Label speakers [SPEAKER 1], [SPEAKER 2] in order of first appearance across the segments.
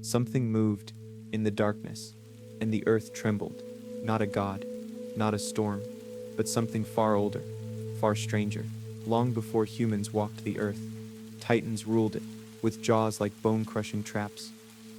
[SPEAKER 1] Something moved in the darkness, and the earth trembled. Not a god, not a storm, but something far older, far stranger. Long before humans walked the earth, titans ruled it, with jaws like bone-crushing traps,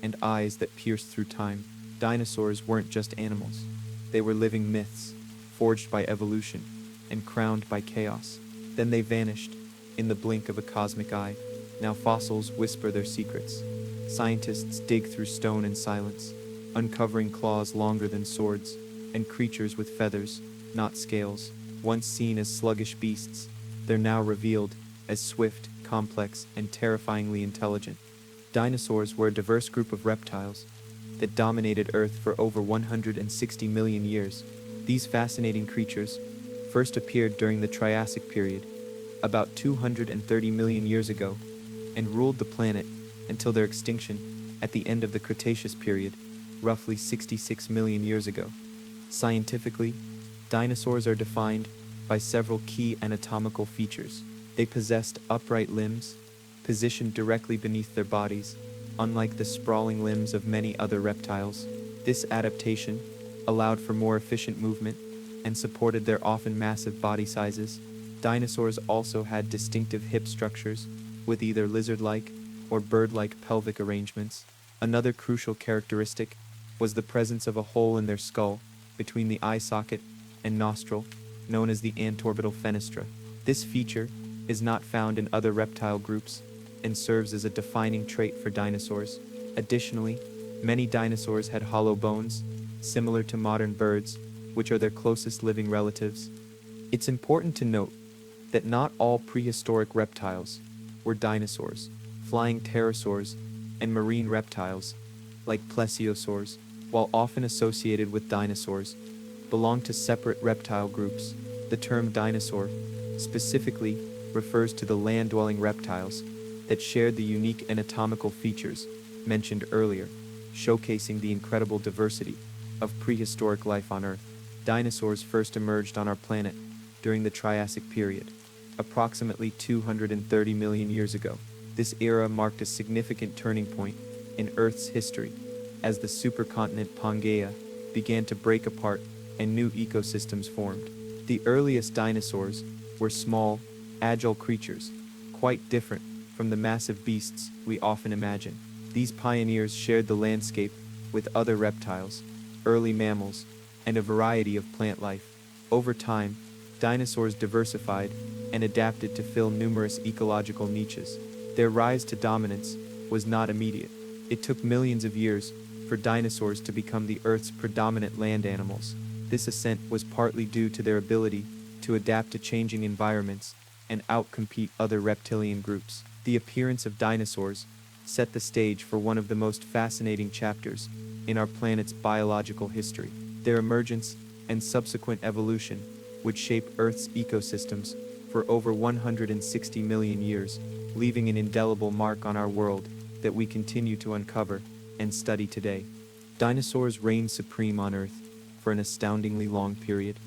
[SPEAKER 1] and eyes that pierced through time. Dinosaurs weren't just animals. They were living myths, forged by evolution, and crowned by chaos. Then they vanished, in the blink of a cosmic eye. Now fossils whisper their secrets. Scientists dig through stone in silence, uncovering claws longer than swords, and creatures with feathers, not scales. Once seen as sluggish beasts, they're now revealed as swift, complex, and terrifyingly intelligent. Dinosaurs were a diverse group of reptiles that dominated Earth for over 160 million years. These fascinating creatures first appeared during the Triassic period, about 230 million years ago, and ruled the planet until their extinction at the end of the Cretaceous period, roughly 66 million years ago. Scientifically, dinosaurs are defined by several key anatomical features. They possessed upright limbs, positioned directly beneath their bodies, unlike the sprawling limbs of many other reptiles. This adaptation allowed for more efficient movement and supported their often massive body sizes. Dinosaurs also had distinctive hip structures, with either lizard-like or bird-like pelvic arrangements. Another crucial characteristic was the presence of a hole in their skull between the eye socket and nostril, known as the antorbital fenestra. This feature is not found in other reptile groups and serves as a defining trait for dinosaurs. Additionally, many dinosaurs had hollow bones, similar to modern birds, which are their closest living relatives. It's important to note that not all prehistoric reptiles were dinosaurs. Flying pterosaurs and marine reptiles, like plesiosaurs, while often associated with dinosaurs, belong to separate reptile groups. The term dinosaur specifically refers to the land-dwelling reptiles that shared the unique anatomical features mentioned earlier, showcasing the incredible diversity of prehistoric life on Earth. Dinosaurs first emerged on our planet during the Triassic period, approximately 230 million years ago. This era marked a significant turning point in Earth's history as the supercontinent Pangaea began to break apart and new ecosystems formed. The earliest dinosaurs were small, agile creatures, quite different from the massive beasts we often imagine. These pioneers shared the landscape with other reptiles, early mammals, and a variety of plant life. Over time, dinosaurs diversified and adapted to fill numerous ecological niches. Their rise to dominance was not immediate. It took millions of years for dinosaurs to become the Earth's predominant land animals. This ascent was partly due to their ability to adapt to changing environments and outcompete other reptilian groups. The appearance of dinosaurs set the stage for one of the most fascinating chapters in our planet's biological history. Their emergence and subsequent evolution would shape Earth's ecosystems for over 160 million years, leaving an indelible mark on our world that we continue to uncover and study today. Dinosaurs reigned supreme on Earth for an astoundingly long period,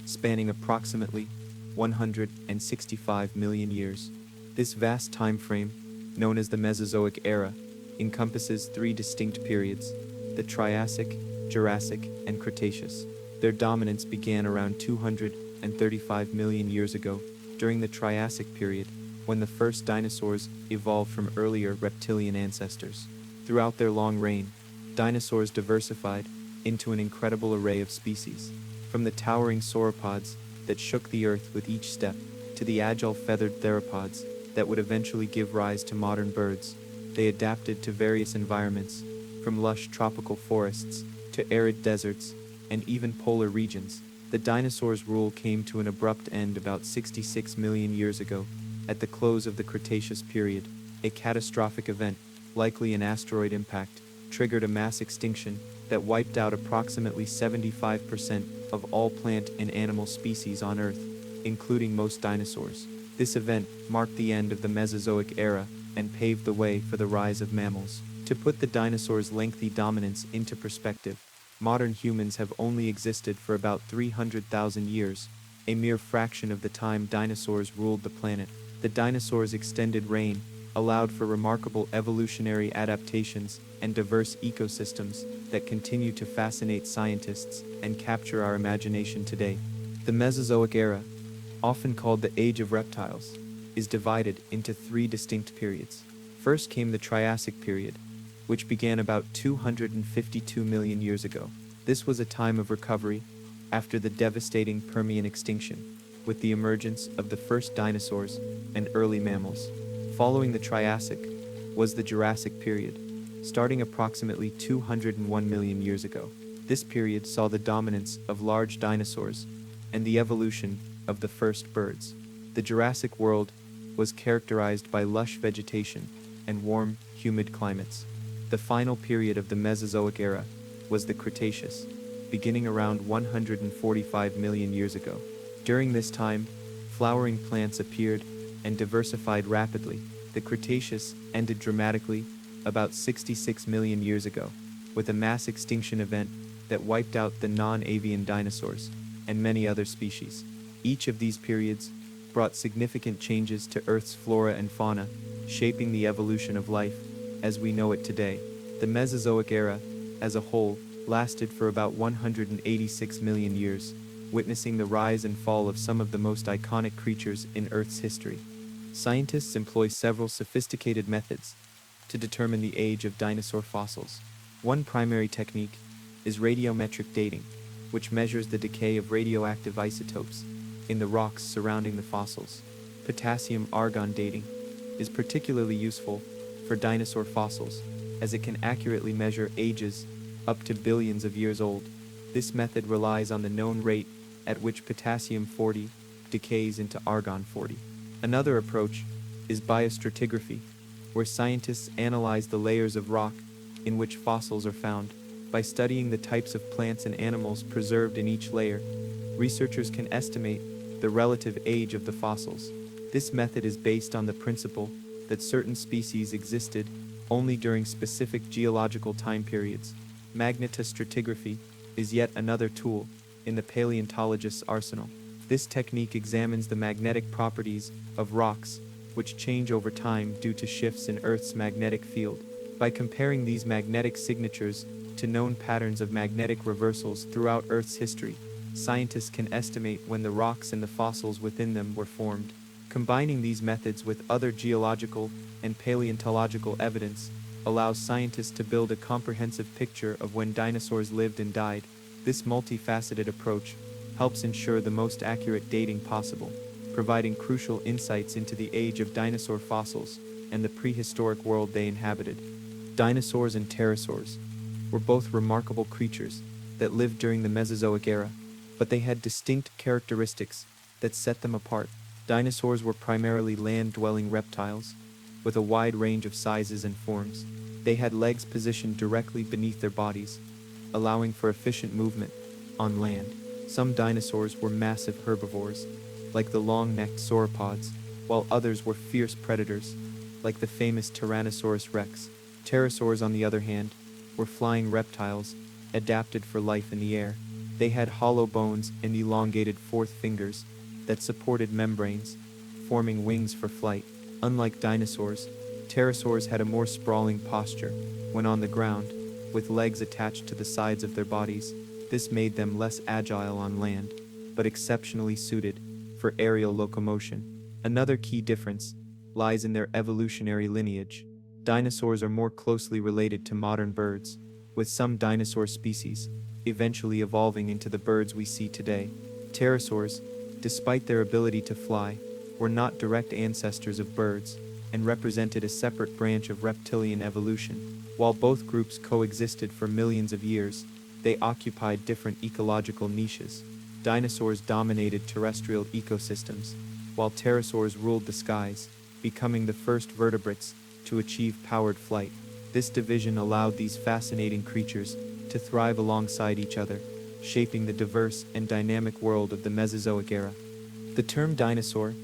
[SPEAKER 1] spanning approximately 165 million years. This vast time frame, known as the Mesozoic era, encompasses three distinct periods: the Triassic, Jurassic, and Cretaceous. Their dominance began around 235 million years ago, during the Triassic period, when the first dinosaurs evolved from earlier reptilian ancestors. Throughout their long reign, dinosaurs diversified into an incredible array of species, from the towering sauropods that shook the earth with each step, to the agile feathered theropods that would eventually give rise to modern birds. They adapted to various environments, from lush tropical forests to arid deserts and even polar regions. The dinosaurs' rule came to an abrupt end about 66 million years ago, at the close of the Cretaceous period. A catastrophic event, likely an asteroid impact, triggered a mass extinction that wiped out approximately 75% of all plant and animal species on Earth, including most dinosaurs. This event marked the end of the Mesozoic era and paved the way for the rise of mammals. To put the dinosaurs' lengthy dominance into perspective, modern humans have only existed for about 300,000 years, a mere fraction of the time dinosaurs ruled the planet. The dinosaurs' extended reign allowed for remarkable evolutionary adaptations and diverse ecosystems that continue to fascinate scientists and capture our imagination today. The Mesozoic era, often called the Age of Reptiles, is divided into three distinct periods. First came the Triassic period, which began about 252 million years ago. This was a time of recovery after the devastating Permian extinction, with the emergence of the first dinosaurs and early mammals. Following the Triassic was the Jurassic period, starting approximately 201 million years ago. This period saw the dominance of large dinosaurs and the evolution of the first birds. The Jurassic world was characterized by lush vegetation and warm, humid climates. The final period of the Mesozoic era was the Cretaceous, beginning around 145 million years ago. During this time, flowering plants appeared and diversified rapidly. The Cretaceous ended dramatically about 66 million years ago, with a mass extinction event that wiped out the non-avian dinosaurs and many other species. Each of these periods brought significant changes to Earth's flora and fauna, shaping the evolution of life as we know it today. The Mesozoic era, as a whole, lasted for about 186 million years, witnessing the rise and fall of some of the most iconic creatures in Earth's history. Scientists employ several sophisticated methods to determine the age of dinosaur fossils. One primary technique is radiometric dating, which measures the decay of radioactive isotopes in the rocks surrounding the fossils. Potassium-argon dating is particularly useful for dinosaur fossils, as it can accurately measure ages up to billions of years old. This method relies on the known rate at which potassium-40 decays into argon-40. Another approach is biostratigraphy, where scientists analyze the layers of rock in which fossils are found. By studying the types of plants and animals preserved in each layer, researchers can estimate the relative age of the fossils. This method is based on the principle that certain species existed only during specific geological time periods. Magnetostratigraphy is yet another tool in the paleontologist's arsenal. This technique examines the magnetic properties of rocks, which change over time due to shifts in Earth's magnetic field. By comparing these magnetic signatures to known patterns of magnetic reversals throughout Earth's history, scientists can estimate when the rocks and the fossils within them were formed. Combining these methods with other geological and paleontological evidence allows scientists to build a comprehensive picture of when dinosaurs lived and died. This multifaceted approach helps ensure the most accurate dating possible, providing crucial insights into the age of dinosaur fossils and the prehistoric world they inhabited. Dinosaurs and pterosaurs were both remarkable creatures that lived during the Mesozoic era, but they had distinct characteristics that set them apart. Dinosaurs were primarily land-dwelling reptiles, with a wide range of sizes and forms. They had legs positioned directly beneath their bodies, allowing for efficient movement on land. Some dinosaurs were massive herbivores, like the long-necked sauropods, while others were fierce predators, like the famous Tyrannosaurus rex. Pterosaurs, on the other hand, were flying reptiles adapted for life in the air. They had hollow bones and elongated fourth fingers that supported membranes, forming wings for flight. Unlike dinosaurs, pterosaurs had a more sprawling posture when on the ground, with legs attached to the sides of their bodies. This made them less agile on land, but exceptionally suited for aerial locomotion. Another key difference lies in their evolutionary lineage. Dinosaurs are more closely related to modern birds, with some dinosaur species eventually evolving into the birds we see today. Pterosaurs, despite their ability to fly, were not direct ancestors of birds and represented a separate branch of reptilian evolution. While both groups coexisted for millions of years, they occupied different ecological niches. Dinosaurs dominated terrestrial ecosystems, while pterosaurs ruled the skies, becoming the first vertebrates to achieve powered flight. This division allowed these fascinating creatures to thrive alongside each other, shaping the diverse and dynamic world of the Mesozoic era. The term dinosaur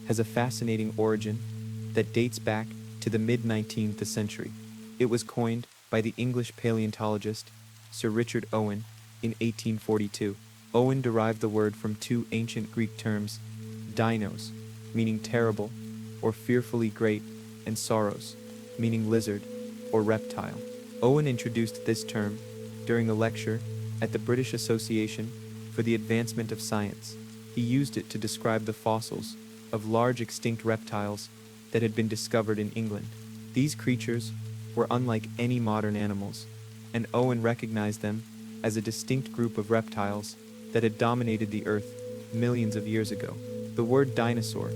[SPEAKER 1] has a fascinating origin that dates back to the mid-19th century. It was coined by the English paleontologist Sir Richard Owen in 1842. Owen derived the word from two ancient Greek terms, dinos, meaning terrible or fearfully great, and sauros, meaning lizard or reptile. Owen introduced this term during a lecture at the British Association for the Advancement of Science. He used it to describe the fossils of large extinct reptiles that had been discovered in England. These creatures were unlike any modern animals, and Owen recognized them as a distinct group of reptiles that had dominated the Earth millions of years ago. The word dinosaur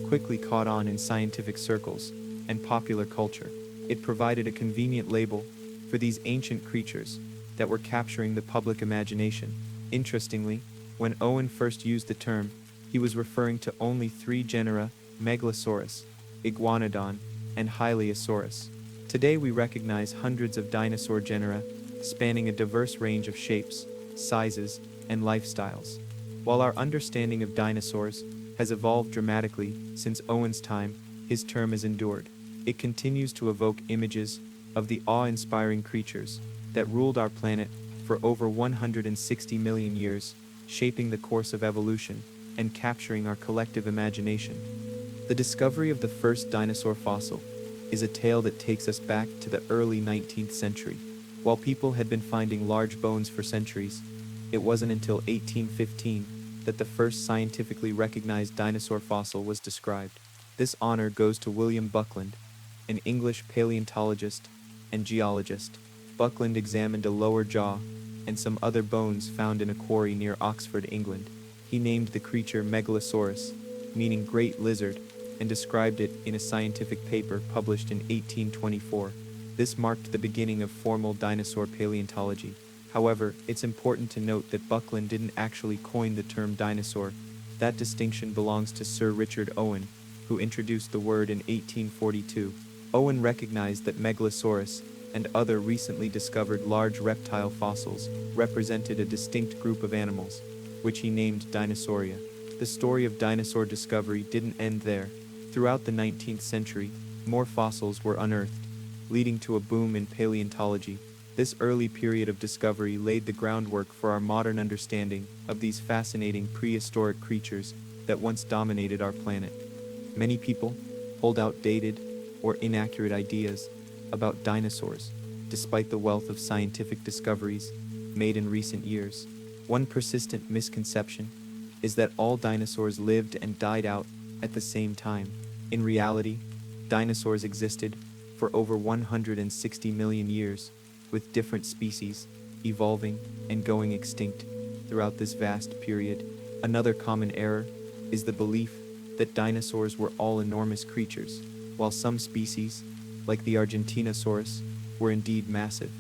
[SPEAKER 1] quickly caught on in scientific circles and popular culture. It provided a convenient label for these ancient creatures that were capturing the public imagination. Interestingly, when Owen first used the term, he was referring to only three genera: Megalosaurus, Iguanodon, and Hylaeosaurus. Today we recognize hundreds of dinosaur genera spanning a diverse range of shapes, sizes, and lifestyles. While our understanding of dinosaurs has evolved dramatically since Owen's time, his term has endured. It continues to evoke images of the awe-inspiring creatures that ruled our planet for over 160 million years, shaping the course of evolution and capturing our collective imagination. The discovery of the first dinosaur fossil is a tale that takes us back to the early 19th century. While people had been finding large bones for centuries, it wasn't until 1815 that the first scientifically recognized dinosaur fossil was described. This honor goes to William Buckland, an English paleontologist and geologist. Buckland examined a lower jaw and some other bones found in a quarry near Oxford, England. He named the creature Megalosaurus, meaning great lizard, and described it in a scientific paper published in 1824. This marked the beginning of formal dinosaur paleontology. However, it's important to note that Buckland didn't actually coin the term dinosaur. That distinction belongs to Sir Richard Owen, who introduced the word in 1842. Owen recognized that Megalosaurus and other recently discovered large reptile fossils represented a distinct group of animals, which he named Dinosauria. The story of dinosaur discovery didn't end there. Throughout the 19th century, more fossils were unearthed, leading to a boom in paleontology. This early period of discovery laid the groundwork for our modern understanding of these fascinating prehistoric creatures that once dominated our planet. Many people hold outdated or inaccurate ideas about dinosaurs, despite the wealth of scientific discoveries made in recent years. One persistent misconception is that all dinosaurs lived and died out at the same time. In reality, dinosaurs existed for over 160 million years, with different species evolving and going extinct throughout this vast period. Another common error is the belief that dinosaurs were all enormous creatures. While some species, like the Argentinosaurus, were indeed massive,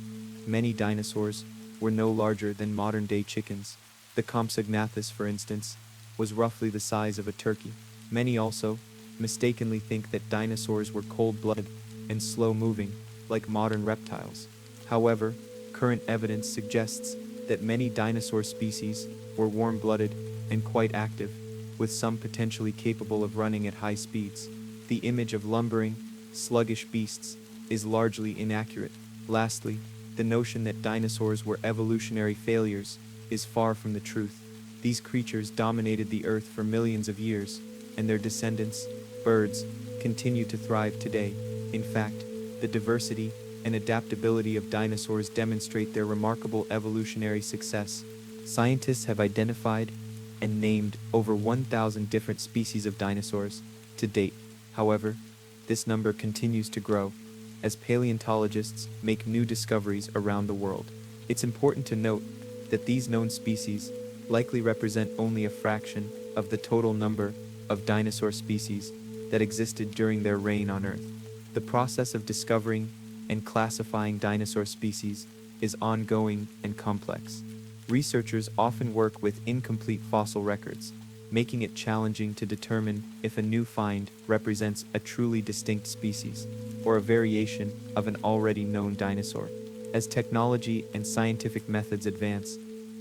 [SPEAKER 1] many dinosaurs were no larger than modern-day chickens. The Compsognathus, for instance, was roughly the size of a turkey. Many also mistakenly think that dinosaurs were cold-blooded and slow-moving, like modern reptiles. However, current evidence suggests that many dinosaur species were warm-blooded and quite active, with some potentially capable of running at high speeds. The image of lumbering, sluggish beasts is largely inaccurate. Lastly, the notion that dinosaurs were evolutionary failures is far from the truth. These creatures dominated the Earth for millions of years, and their descendants, birds, continue to thrive today. In fact, the diversity and adaptability of dinosaurs demonstrate their remarkable evolutionary success. Scientists have identified and named over 1,000 different species of dinosaurs to date. However, this number continues to grow as paleontologists make new discoveries around the world. It's important to note that these known species likely represent only a fraction of the total number of dinosaur species that existed during their reign on Earth. The process of discovering and classifying dinosaur species is ongoing and complex. Researchers often work with incomplete fossil records, making it challenging to determine if a new find represents a truly distinct species or a variation of an already known dinosaur. As technology and scientific methods advance,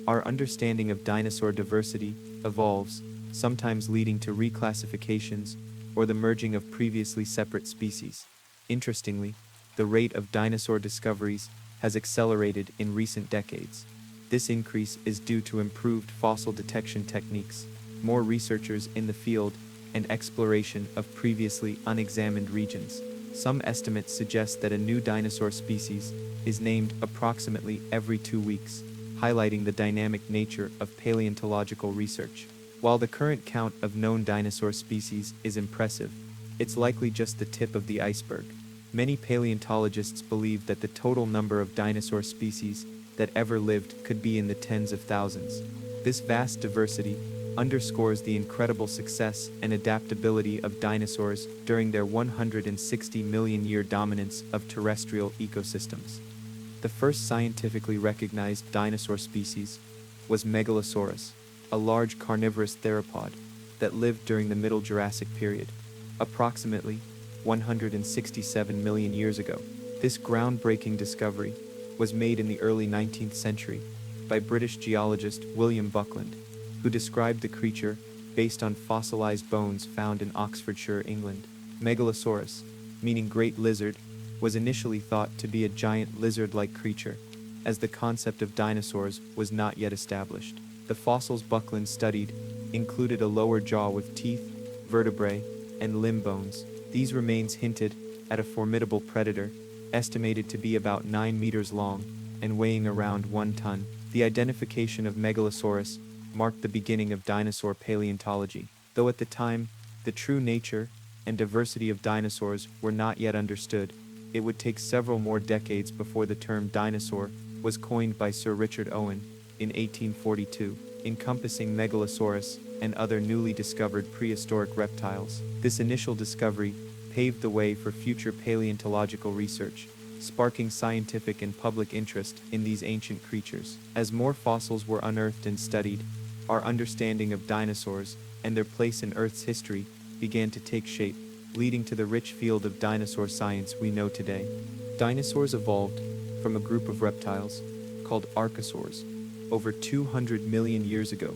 [SPEAKER 1] our understanding of dinosaur diversity evolves, sometimes leading to reclassifications or the merging of previously separate species. Interestingly, the rate of dinosaur discoveries has accelerated in recent decades. This increase is due to improved fossil detection techniques, more researchers in the field, and exploration of previously unexamined regions. Some estimates suggest that a new dinosaur species is named approximately every 2 weeks, highlighting the dynamic nature of paleontological research. While the current count of known dinosaur species is impressive, it's likely just the tip of the iceberg. Many paleontologists believe that the total number of dinosaur species that ever lived could be in the tens of thousands. This vast diversity underscores the incredible success and adaptability of dinosaurs during their 160 million year dominance of terrestrial ecosystems. The first scientifically recognized dinosaur species was Megalosaurus, a large carnivorous theropod that lived during the Middle Jurassic period, approximately 167 million years ago. This groundbreaking discovery was made in the early 19th century by British geologist William Buckland, who described the creature based on fossilized bones found in Oxfordshire, England. Megalosaurus, meaning great lizard, was initially thought to be a giant lizard-like creature, as the concept of dinosaurs was not yet established. The fossils Buckland studied included a lower jaw with teeth, vertebrae, and limb bones. These remains hinted at a formidable predator, estimated to be about 9 meters long and weighing around 1 ton. The identification of Megalosaurus marked the beginning of dinosaur paleontology, though at the time, the true nature and diversity of dinosaurs were not yet understood. It would take several more decades before the term dinosaur was coined by Sir Richard Owen in 1842, encompassing Megalosaurus and other newly discovered prehistoric reptiles. This initial discovery paved the way for future paleontological research, sparking scientific and public interest in these ancient creatures. As more fossils were unearthed and studied, our understanding of dinosaurs and their place in Earth's history began to take shape, leading to the rich field of dinosaur science we know today. Dinosaurs evolved from a group of reptiles called archosaurs over 200 million years ago.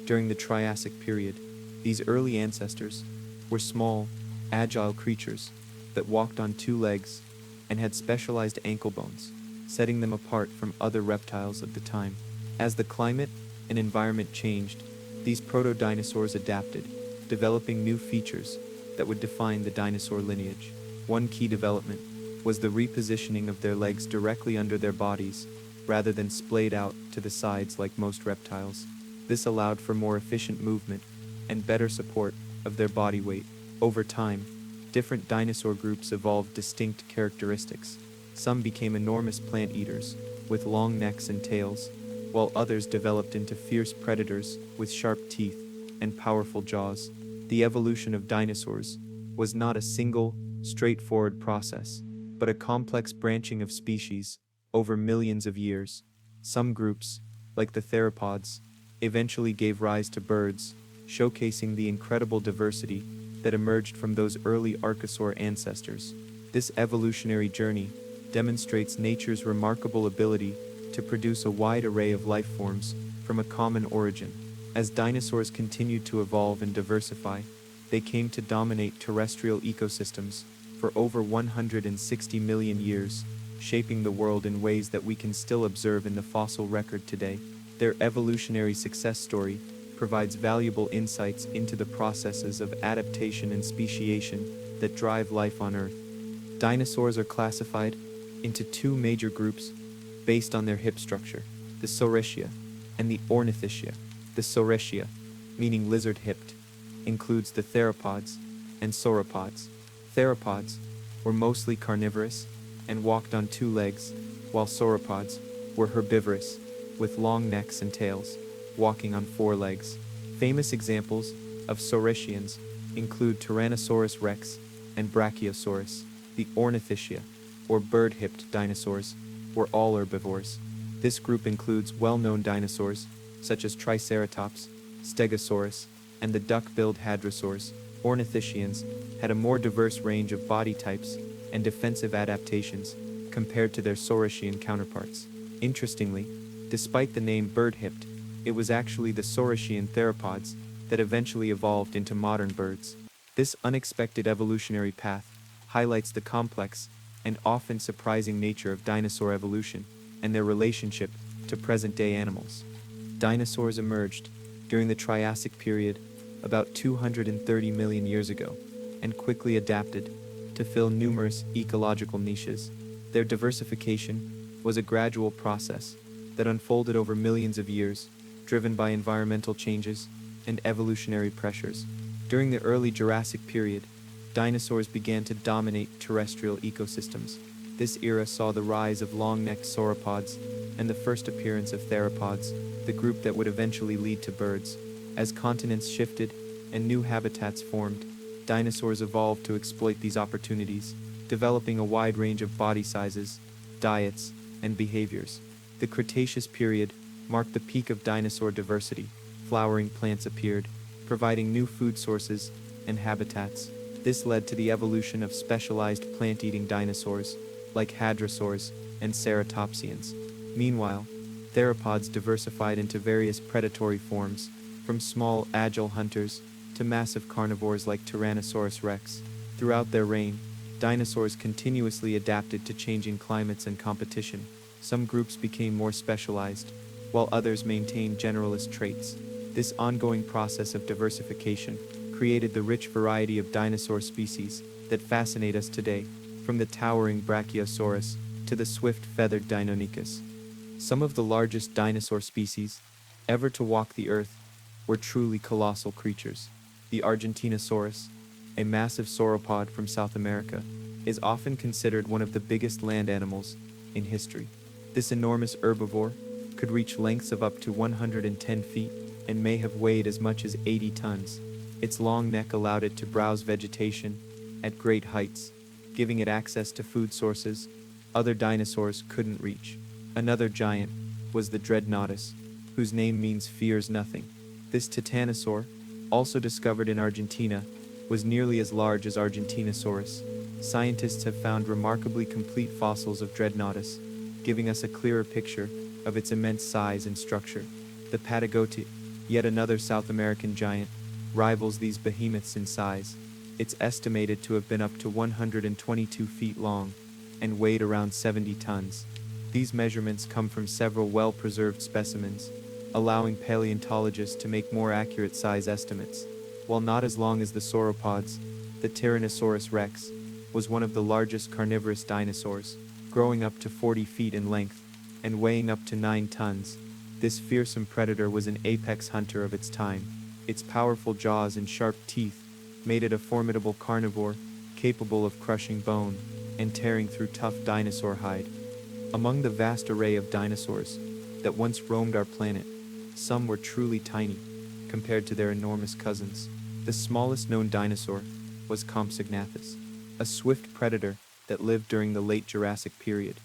[SPEAKER 1] During the Triassic period, these early ancestors were small, agile creatures that walked on 2 legs and had specialized ankle bones, setting them apart from other reptiles of the time. As the climate and environment changed, these proto-dinosaurs adapted, developing new features that would define the dinosaur lineage. One key development was the repositioning of their legs directly under their bodies, rather than splayed out to the sides like most reptiles. This allowed for more efficient movement and better support of their body weight. Over time, different dinosaur groups evolved distinct characteristics. Some became enormous plant eaters, with long necks and tails, while others developed into fierce predators with sharp teeth and powerful jaws. The evolution of dinosaurs was not a single, straightforward process, but a complex branching of species over millions of years. Some groups, like the theropods, eventually gave rise to birds, showcasing the incredible diversity that emerged from those early archosaur ancestors. This evolutionary journey demonstrates nature's remarkable ability to produce a wide array of life forms from a common origin. As dinosaurs continued to evolve and diversify, they came to dominate terrestrial ecosystems for over 160 million years, shaping the world in ways that we can still observe in the fossil record today. Their evolutionary success story provides valuable insights into the processes of adaptation and speciation that drive life on Earth. Dinosaurs are classified into 2 major groups based on their hip structure, the Saurischia and the Ornithischia. The Saurischia, meaning lizard-hipped, includes the theropods and sauropods. Theropods were mostly carnivorous and walked on 2 legs, while sauropods were herbivorous, with long necks and tails, walking on 4 legs. Famous examples of Saurischians include Tyrannosaurus rex and Brachiosaurus. The Ornithischia, or bird-hipped dinosaurs, were all herbivores. This group includes well-known dinosaurs such as Triceratops, Stegosaurus, and the duck-billed hadrosaurs. Ornithischians had a more diverse range of body types and defensive adaptations compared to their Saurischian counterparts. Interestingly, despite the name bird-hipped, it was actually the Saurischian theropods that eventually evolved into modern birds. This unexpected evolutionary path highlights the complex and often surprising nature of dinosaur evolution and their relationship to present-day animals. Dinosaurs emerged during the Triassic period about 230 million years ago and quickly adapted to fill numerous ecological niches. Their diversification was a gradual process that unfolded over millions of years, driven by environmental changes and evolutionary pressures. During the early Jurassic period, dinosaurs began to dominate terrestrial ecosystems. This era saw the rise of long-necked sauropods and the first appearance of theropods, the group that would eventually lead to birds. As continents shifted and new habitats formed, dinosaurs evolved to exploit these opportunities, developing a wide range of body sizes, diets, and behaviors. The Cretaceous period marked the peak of dinosaur diversity. Flowering plants appeared, providing new food sources and habitats. This led to the evolution of specialized plant-eating dinosaurs, like hadrosaurs and ceratopsians. Meanwhile, theropods diversified into various predatory forms, from small, agile hunters to massive carnivores like Tyrannosaurus rex. Throughout their reign, dinosaurs continuously adapted to changing climates and competition. Some groups became more specialized, while others maintained generalist traits. This ongoing process of diversification created the rich variety of dinosaur species that fascinate us today, from the towering Brachiosaurus to the swift-feathered Deinonychus. Some of the largest dinosaur species ever to walk the earth were truly colossal creatures. The Argentinosaurus, a massive sauropod from South America, is often considered one of the biggest land animals in history. This enormous herbivore could reach lengths of up to 110 feet and may have weighed as much as 80 tons. Its long neck allowed it to browse vegetation at great heights, giving it access to food sources other dinosaurs couldn't reach. Another giant was the Dreadnoughtus, whose name means fears nothing. This titanosaur, also discovered in Argentina, was nearly as large as Argentinosaurus. Scientists have found remarkably complete fossils of Dreadnoughtus, giving us a clearer picture of its immense size and structure. The Patagote, yet another South American giant, rivals these behemoths in size. It's estimated to have been up to 122 feet long and weighed around 70 tons. These measurements come from several well-preserved specimens, allowing paleontologists to make more accurate size estimates. While not as long as the sauropods, the Tyrannosaurus rex was one of the largest carnivorous dinosaurs, growing up to 40 feet in length and weighing up to 9 tons. This fearsome predator was an apex hunter of its time. Its powerful jaws and sharp teeth made it a formidable carnivore, capable of crushing bone and tearing through tough dinosaur hide. Among the vast array of dinosaurs that once roamed our planet, some were truly tiny compared to their enormous cousins. The smallest known dinosaur was Compsognathus, a swift predator that lived during the late Jurassic period,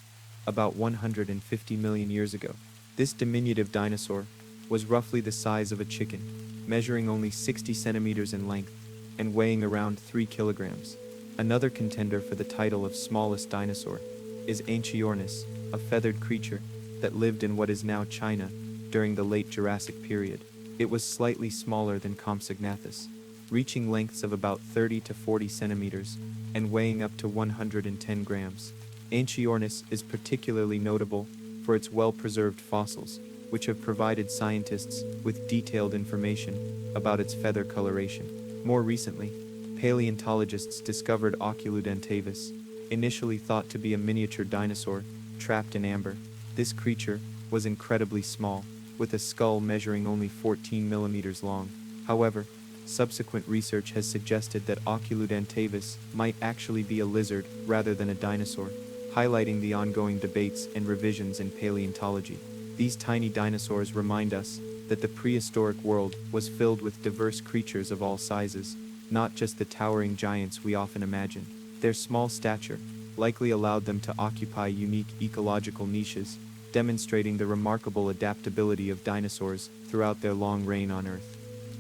[SPEAKER 1] about 150 million years ago. This diminutive dinosaur was roughly the size of a chicken, measuring only 60 centimeters in length and weighing around 3 kilograms. Another contender for the title of smallest dinosaur is Anchiornis, a feathered creature that lived in what is now China during the late Jurassic period. It was slightly smaller than Compsognathus, reaching lengths of about 30 to 40 centimeters and weighing up to 110 grams. Anchiornis is particularly notable for its well-preserved fossils, which have provided scientists with detailed information about its feather coloration. More recently, paleontologists discovered Oculudentavis, initially thought to be a miniature dinosaur trapped in amber. This creature was incredibly small, with a skull measuring only 14 millimeters long. However, subsequent research has suggested that Oculudentavis might actually be a lizard rather than a dinosaur, highlighting the ongoing debates and revisions in paleontology. These tiny dinosaurs remind us that the prehistoric world was filled with diverse creatures of all sizes, not just the towering giants we often imagine. Their small stature likely allowed them to occupy unique ecological niches, demonstrating the remarkable adaptability of dinosaurs throughout their long reign on Earth.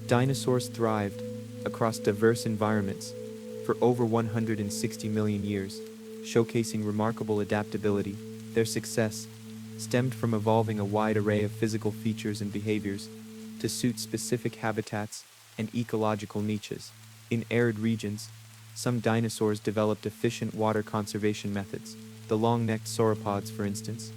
[SPEAKER 1] Dinosaurs thrived across diverse environments for over 160 million years, showcasing remarkable adaptability. Their success stemmed from evolving a wide array of physical features and behaviors to suit specific habitats and ecological niches. In arid regions, some dinosaurs developed efficient water conservation methods. The long-necked sauropods, for instance,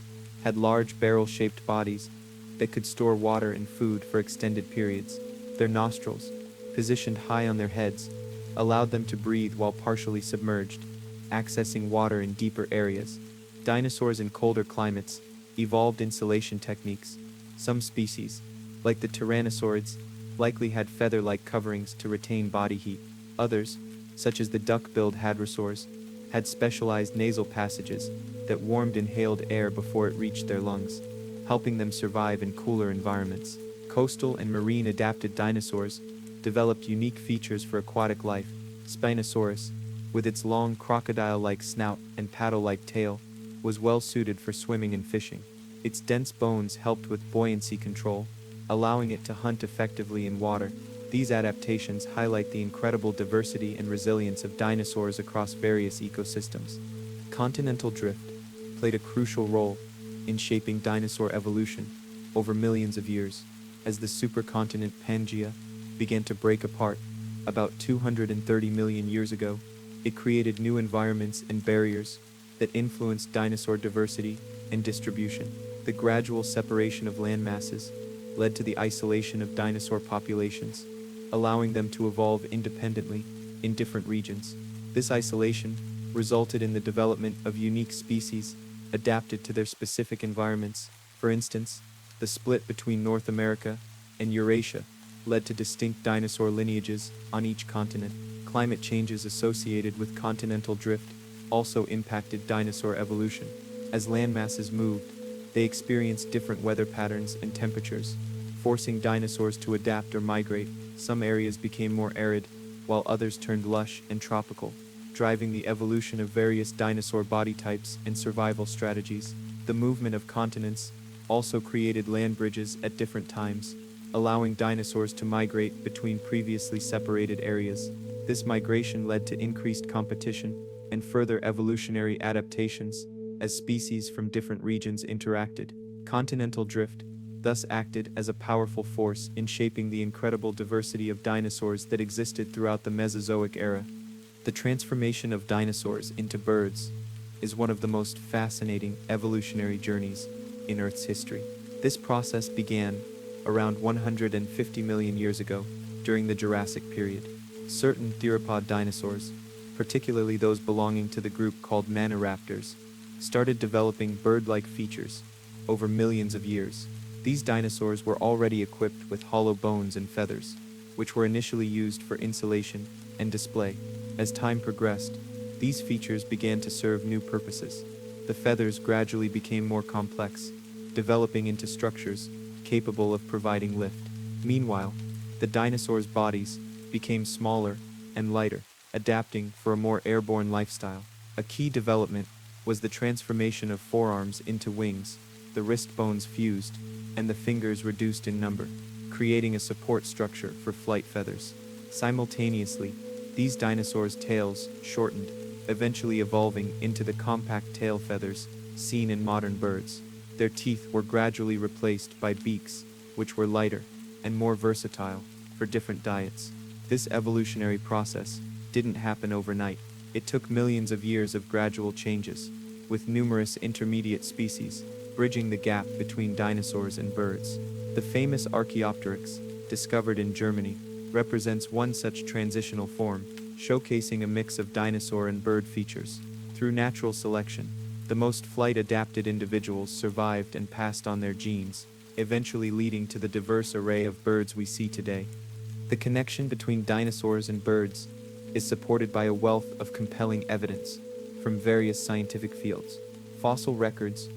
[SPEAKER 1] had large barrel-shaped bodies that could store water and food for extended periods. Their nostrils, positioned high on their heads, allowed them to breathe while partially submerged, accessing water in deeper areas. Dinosaurs in colder climates evolved insulation techniques. Some species, like the tyrannosaurids, likely had feather-like coverings to retain body heat. Others, such as the duck-billed hadrosaurs, had specialized nasal passages that warmed inhaled air before it reached their lungs, helping them survive in cooler environments. Coastal and marine adapted dinosaurs developed unique features for aquatic life. Spinosaurus, with its long crocodile-like snout and paddle-like tail, was well suited for swimming and fishing. Its dense bones helped with buoyancy control, allowing it to hunt effectively in water. These adaptations highlight the incredible diversity and resilience of dinosaurs across various ecosystems. Continental drift played a crucial role in shaping dinosaur evolution over millions of years. As the supercontinent Pangaea began to break apart about 230 million years ago, it created new environments and barriers that influenced dinosaur diversity and distribution. The gradual separation of land masses led to the isolation of dinosaur populations, allowing them to evolve independently in different regions. This isolation resulted in the development of unique species adapted to their specific environments. For instance, the split between North America and Eurasia led to distinct dinosaur lineages on each continent. Climate changes associated with continental drift also impacted dinosaur evolution. As land masses moved, they experienced different weather patterns and temperatures, forcing dinosaurs to adapt or migrate. Some areas became more arid, while others turned lush and tropical, driving the evolution of various dinosaur body types and survival strategies. The movement of continents also created land bridges at different times, allowing dinosaurs to migrate between previously separated areas. This migration led to increased competition and further evolutionary adaptations as species from different regions interacted. Continental drift thus acted as a powerful force in shaping the incredible diversity of dinosaurs that existed throughout the Mesozoic era. The transformation of dinosaurs into birds is one of the most fascinating evolutionary journeys in Earth's history. This process began around 150 million years ago during the Jurassic period. Certain theropod dinosaurs, particularly those belonging to the group called maniraptors, started developing bird-like features over millions of years. These dinosaurs were already equipped with hollow bones and feathers, which were initially used for insulation and display. As time progressed, these features began to serve new purposes. The feathers gradually became more complex, developing into structures capable of providing lift. Meanwhile, the dinosaurs' bodies became smaller and lighter, adapting for a more airborne lifestyle. A key development was the transformation of forearms into wings. The wrist bones fused, and the fingers reduced in number, creating a support structure for flight feathers. Simultaneously, these dinosaurs' tails shortened, eventually evolving into the compact tail feathers seen in modern birds. Their teeth were gradually replaced by beaks, which were lighter and more versatile for different diets. This evolutionary process didn't happen overnight. It took millions of years of gradual changes, with numerous intermediate species bridging the gap between dinosaurs and birds. The famous Archaeopteryx, discovered in Germany, represents one such transitional form, showcasing a mix of dinosaur and bird features. Through natural selection, the most flight-adapted individuals survived and passed on their genes, eventually leading to the diverse array of birds we see today. The connection between dinosaurs and birds is supported by a wealth of compelling evidence from various scientific fields. Fossil records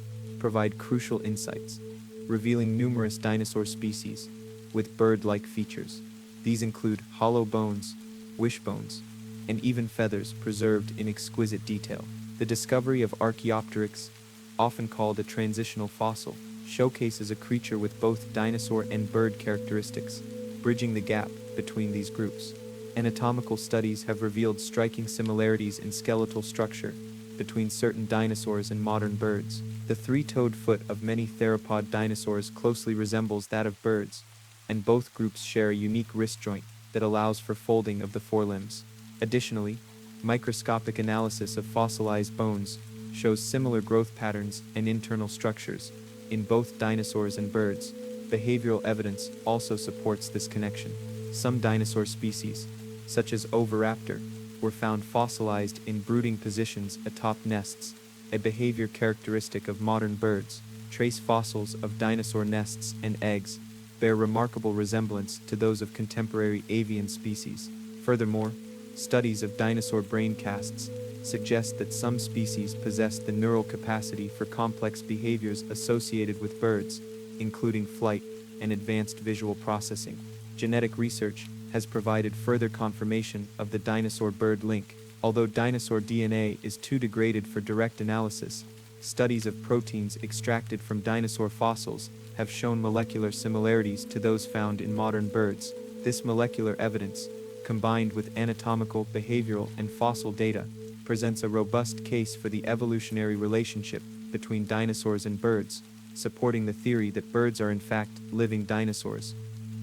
[SPEAKER 1] provide crucial insights, revealing numerous dinosaur species with bird-like features. These include hollow bones, wishbones, and even feathers preserved in exquisite detail. The discovery of Archaeopteryx, often called a transitional fossil, showcases a creature with both dinosaur and bird characteristics, bridging the gap between these groups. Anatomical studies have revealed striking similarities in skeletal structure between certain dinosaurs and modern birds. The three-toed foot of many theropod dinosaurs closely resembles that of birds, and both groups share a unique wrist joint that allows for folding of the forelimbs. Additionally, microscopic analysis of fossilized bones shows similar growth patterns and internal structures in both dinosaurs and birds. Behavioral evidence also supports this connection. Some dinosaur species, such as Oviraptor, were found fossilized in brooding positions atop nests, a behavior characteristic of modern birds. Trace fossils of dinosaur nests and eggs bear remarkable resemblance to those of contemporary avian species. Furthermore, studies of dinosaur brain casts suggest that some species possess the neural capacity for complex behaviors associated with birds, including flight and advanced visual processing. Genetic research has provided further confirmation of the dinosaur-bird link. Although dinosaur DNA is too degraded for direct analysis, studies of proteins extracted from dinosaur fossils have shown molecular similarities to those found in modern birds. This molecular evidence, combined with anatomical, behavioral, and fossil data, presents a robust case for the evolutionary relationship between dinosaurs and birds, supporting the theory that birds are in fact living dinosaurs.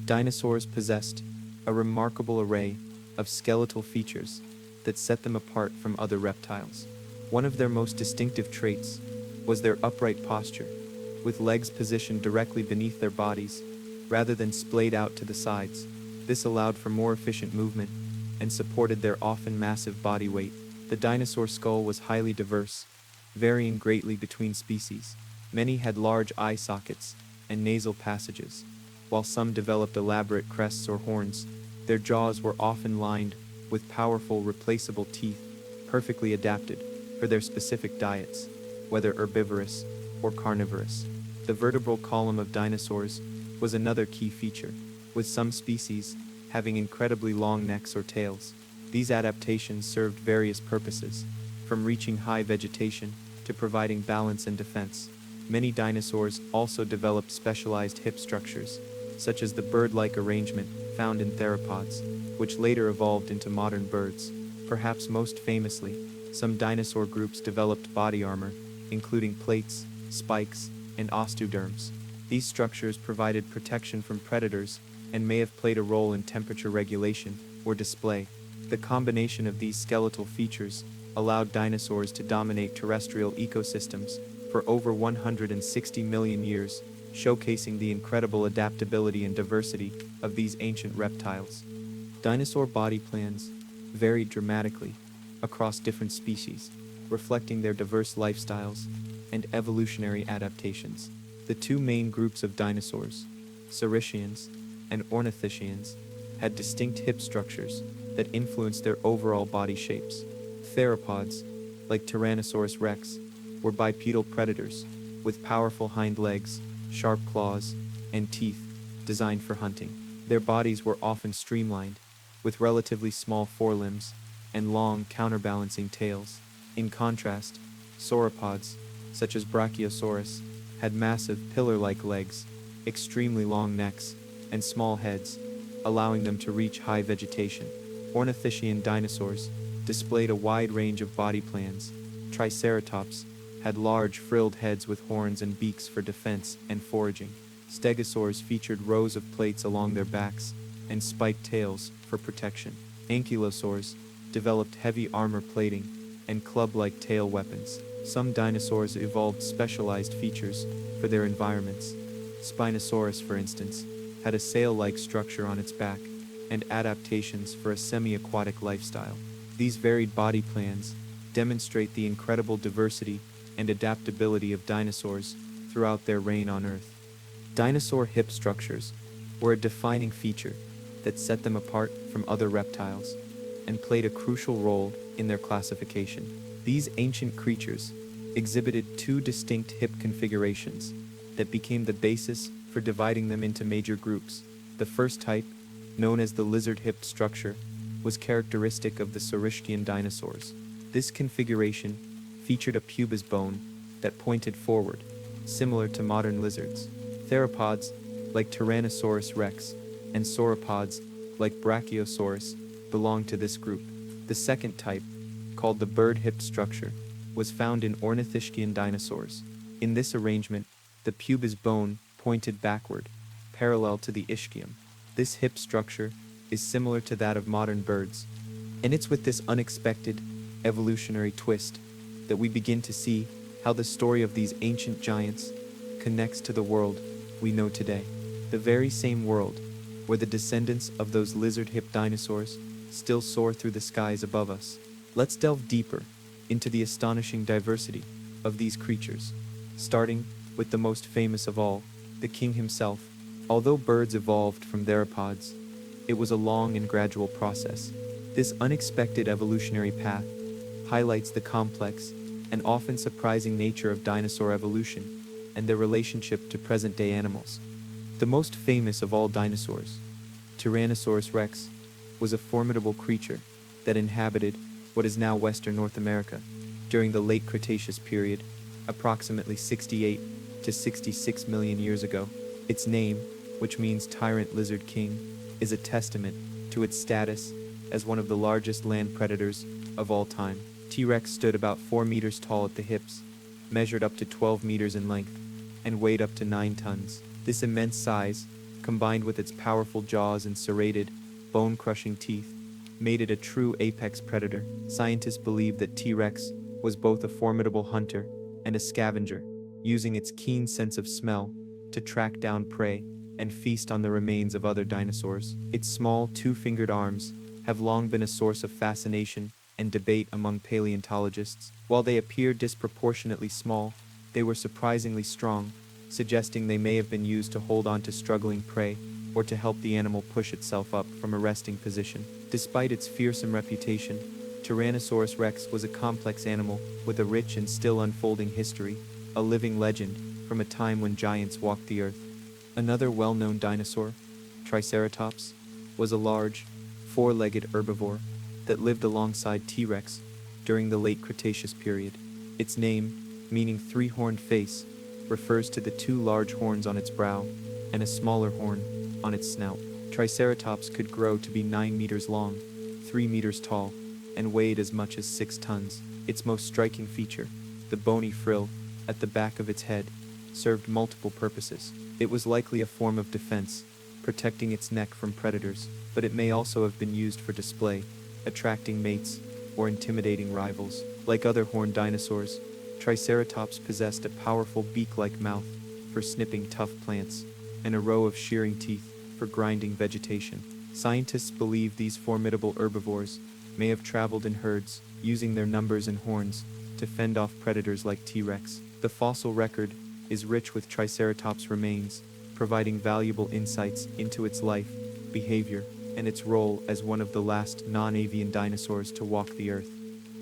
[SPEAKER 1] Dinosaurs possessed a remarkable array of skeletal features that set them apart from other reptiles. One of their most distinctive traits was their upright posture, with legs positioned directly beneath their bodies, rather than splayed out to the sides. This allowed for more efficient movement and supported their often massive body weight. The dinosaur skull was highly diverse, varying greatly between species. Many had large eye sockets and nasal passages, while some developed elaborate crests or horns. Their jaws were often lined with powerful replaceable teeth, perfectly adapted for their specific diets, whether herbivorous or carnivorous. The vertebral column of dinosaurs was another key feature, with some species having incredibly long necks or tails. These adaptations served various purposes, from reaching high vegetation to providing balance and defense. Many dinosaurs also developed specialized hip structures, such as the bird-like arrangement found in theropods, which later evolved into modern birds. Perhaps most famously, some dinosaur groups developed body armor, including plates, spikes, and osteoderms. These structures provided protection from predators and may have played a role in temperature regulation or display. The combination of these skeletal features allowed dinosaurs to dominate terrestrial ecosystems for over 160 million years, showcasing the incredible adaptability and diversity of these ancient reptiles. Dinosaur body plans varied dramatically across different species, reflecting their diverse lifestyles and evolutionary adaptations. The two main groups of dinosaurs, Saurischians and Ornithischians, had distinct hip structures that influenced their overall body shapes. Theropods, like Tyrannosaurus rex, were bipedal predators with powerful hind legs, sharp claws, and teeth designed for hunting. Their bodies were often streamlined, with relatively small forelimbs and long counterbalancing tails. In contrast, sauropods, such as Brachiosaurus, had massive pillar-like legs, extremely long necks, and small heads, allowing them to reach high vegetation. Ornithischian dinosaurs displayed a wide range of body plans. Triceratops had large frilled heads with horns and beaks for defense and foraging. Stegosaurs featured rows of plates along their backs and spiked tails for protection. Ankylosaurs developed heavy armor plating and club-like tail weapons. Some dinosaurs evolved specialized features for their environments. Spinosaurus, for instance, had a sail-like structure on its back and adaptations for a semi-aquatic lifestyle. These varied body plans demonstrate the incredible diversity and adaptability of dinosaurs throughout their reign on Earth. Dinosaur hip structures were a defining feature that set them apart from other reptiles and played a crucial role in their classification. These ancient creatures exhibited two distinct hip configurations that became the basis for dividing them into major groups. The first type, known as the lizard-hipped structure, was characteristic of the Saurischian dinosaurs. This configuration featured a pubis bone that pointed forward, similar to modern lizards. Theropods, like Tyrannosaurus rex, and sauropods, like Brachiosaurus, belonged to this group. The second type, called the bird-hipped structure, was found in Ornithischian dinosaurs. In this arrangement, the pubis bone pointed backward, parallel to the ischium. This hip structure is similar to that of modern birds, and it's with this unexpected evolutionary twist that we begin to see how the story of these ancient giants connects to the world we know today. The very same world where the descendants of those lizard-hipped dinosaurs still soar through the skies above us. Let's delve deeper into the astonishing diversity of these creatures, starting with the most famous of all, the king himself. Although birds evolved from theropods, it was a long and gradual process. This unexpected evolutionary path highlights the complex and often surprising nature of dinosaur evolution and their relationship to present-day animals. The most famous of all dinosaurs, Tyrannosaurus rex, was a formidable creature that inhabited what is now Western North America during the late Cretaceous period, approximately 68 to 66 million years ago. Its name, which means tyrant lizard king, is a testament to its status as one of the largest land predators of all time. T-Rex stood about 4 meters tall at the hips, measured up to 12 meters in length, and weighed up to 9 tons. This immense size, combined with its powerful jaws and serrated, bone-crushing teeth, made it a true apex predator. Scientists believe that T-Rex was both a formidable hunter and a scavenger, using its keen sense of smell to track down prey and feast on the remains of other dinosaurs. Its small, two-fingered arms have long been a source of fascination and debate among paleontologists. While they appear disproportionately small, they were surprisingly strong, suggesting they may have been used to hold on to struggling prey or to help the animal push itself up from a resting position. Despite its fearsome reputation, Tyrannosaurus rex was a complex animal with a rich and still unfolding history, a living legend from a time when giants walked the earth. Another well-known dinosaur, Triceratops, was a large, four-legged herbivore that lived alongside T-Rex during the late Cretaceous period. Its name, meaning three-horned face, refers to the two large horns on its brow and a smaller horn on its snout. Triceratops could grow to be 9 meters long, 3 meters tall, and weighed as much as 6 tons. Its most striking feature, the bony frill at the back of its head, served multiple purposes. It was likely a form of defense, protecting its neck from predators, but it may also have been used for display, attracting mates, or intimidating rivals. Like other horned dinosaurs, Triceratops possessed a powerful beak-like mouth for snipping tough plants, and a row of shearing teeth for grinding vegetation. Scientists believe these formidable herbivores may have traveled in herds, using their numbers and horns to fend off predators like T-Rex. The fossil record is rich with Triceratops remains, providing valuable insights into its life, behavior, and its role as one of the last non-avian dinosaurs to walk the earth.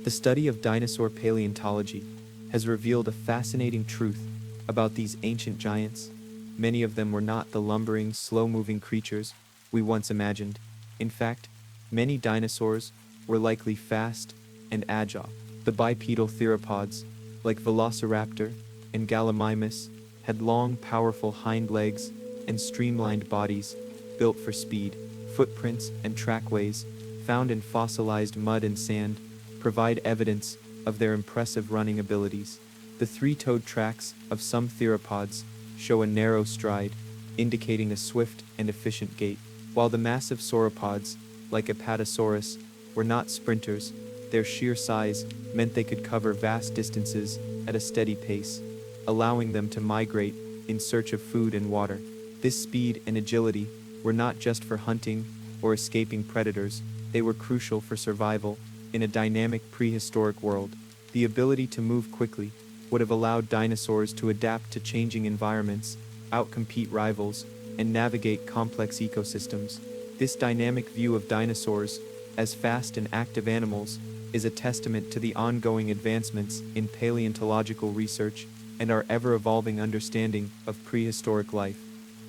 [SPEAKER 1] The study of dinosaur paleontology has revealed a fascinating truth about these ancient giants. Many of them were not the lumbering, slow-moving creatures we once imagined. In fact, many dinosaurs were likely fast and agile. The bipedal theropods, like Velociraptor and Gallimimus, had long, powerful hind legs and streamlined bodies built for speed. Footprints and trackways found in fossilized mud and sand provide evidence of their impressive running abilities. The three-toed tracks of some theropods show a narrow stride, indicating a swift and efficient gait. While the massive sauropods, like Apatosaurus, were not sprinters, their sheer size meant they could cover vast distances at a steady pace, allowing them to migrate in search of food and water. This speed and agility were not just for hunting or escaping predators, they were crucial for survival in a dynamic prehistoric world. The ability to move quickly would have allowed dinosaurs to adapt to changing environments, outcompete rivals, and navigate complex ecosystems. This dynamic view of dinosaurs as fast and active animals is a testament to the ongoing advancements in paleontological research and our ever-evolving understanding of prehistoric life.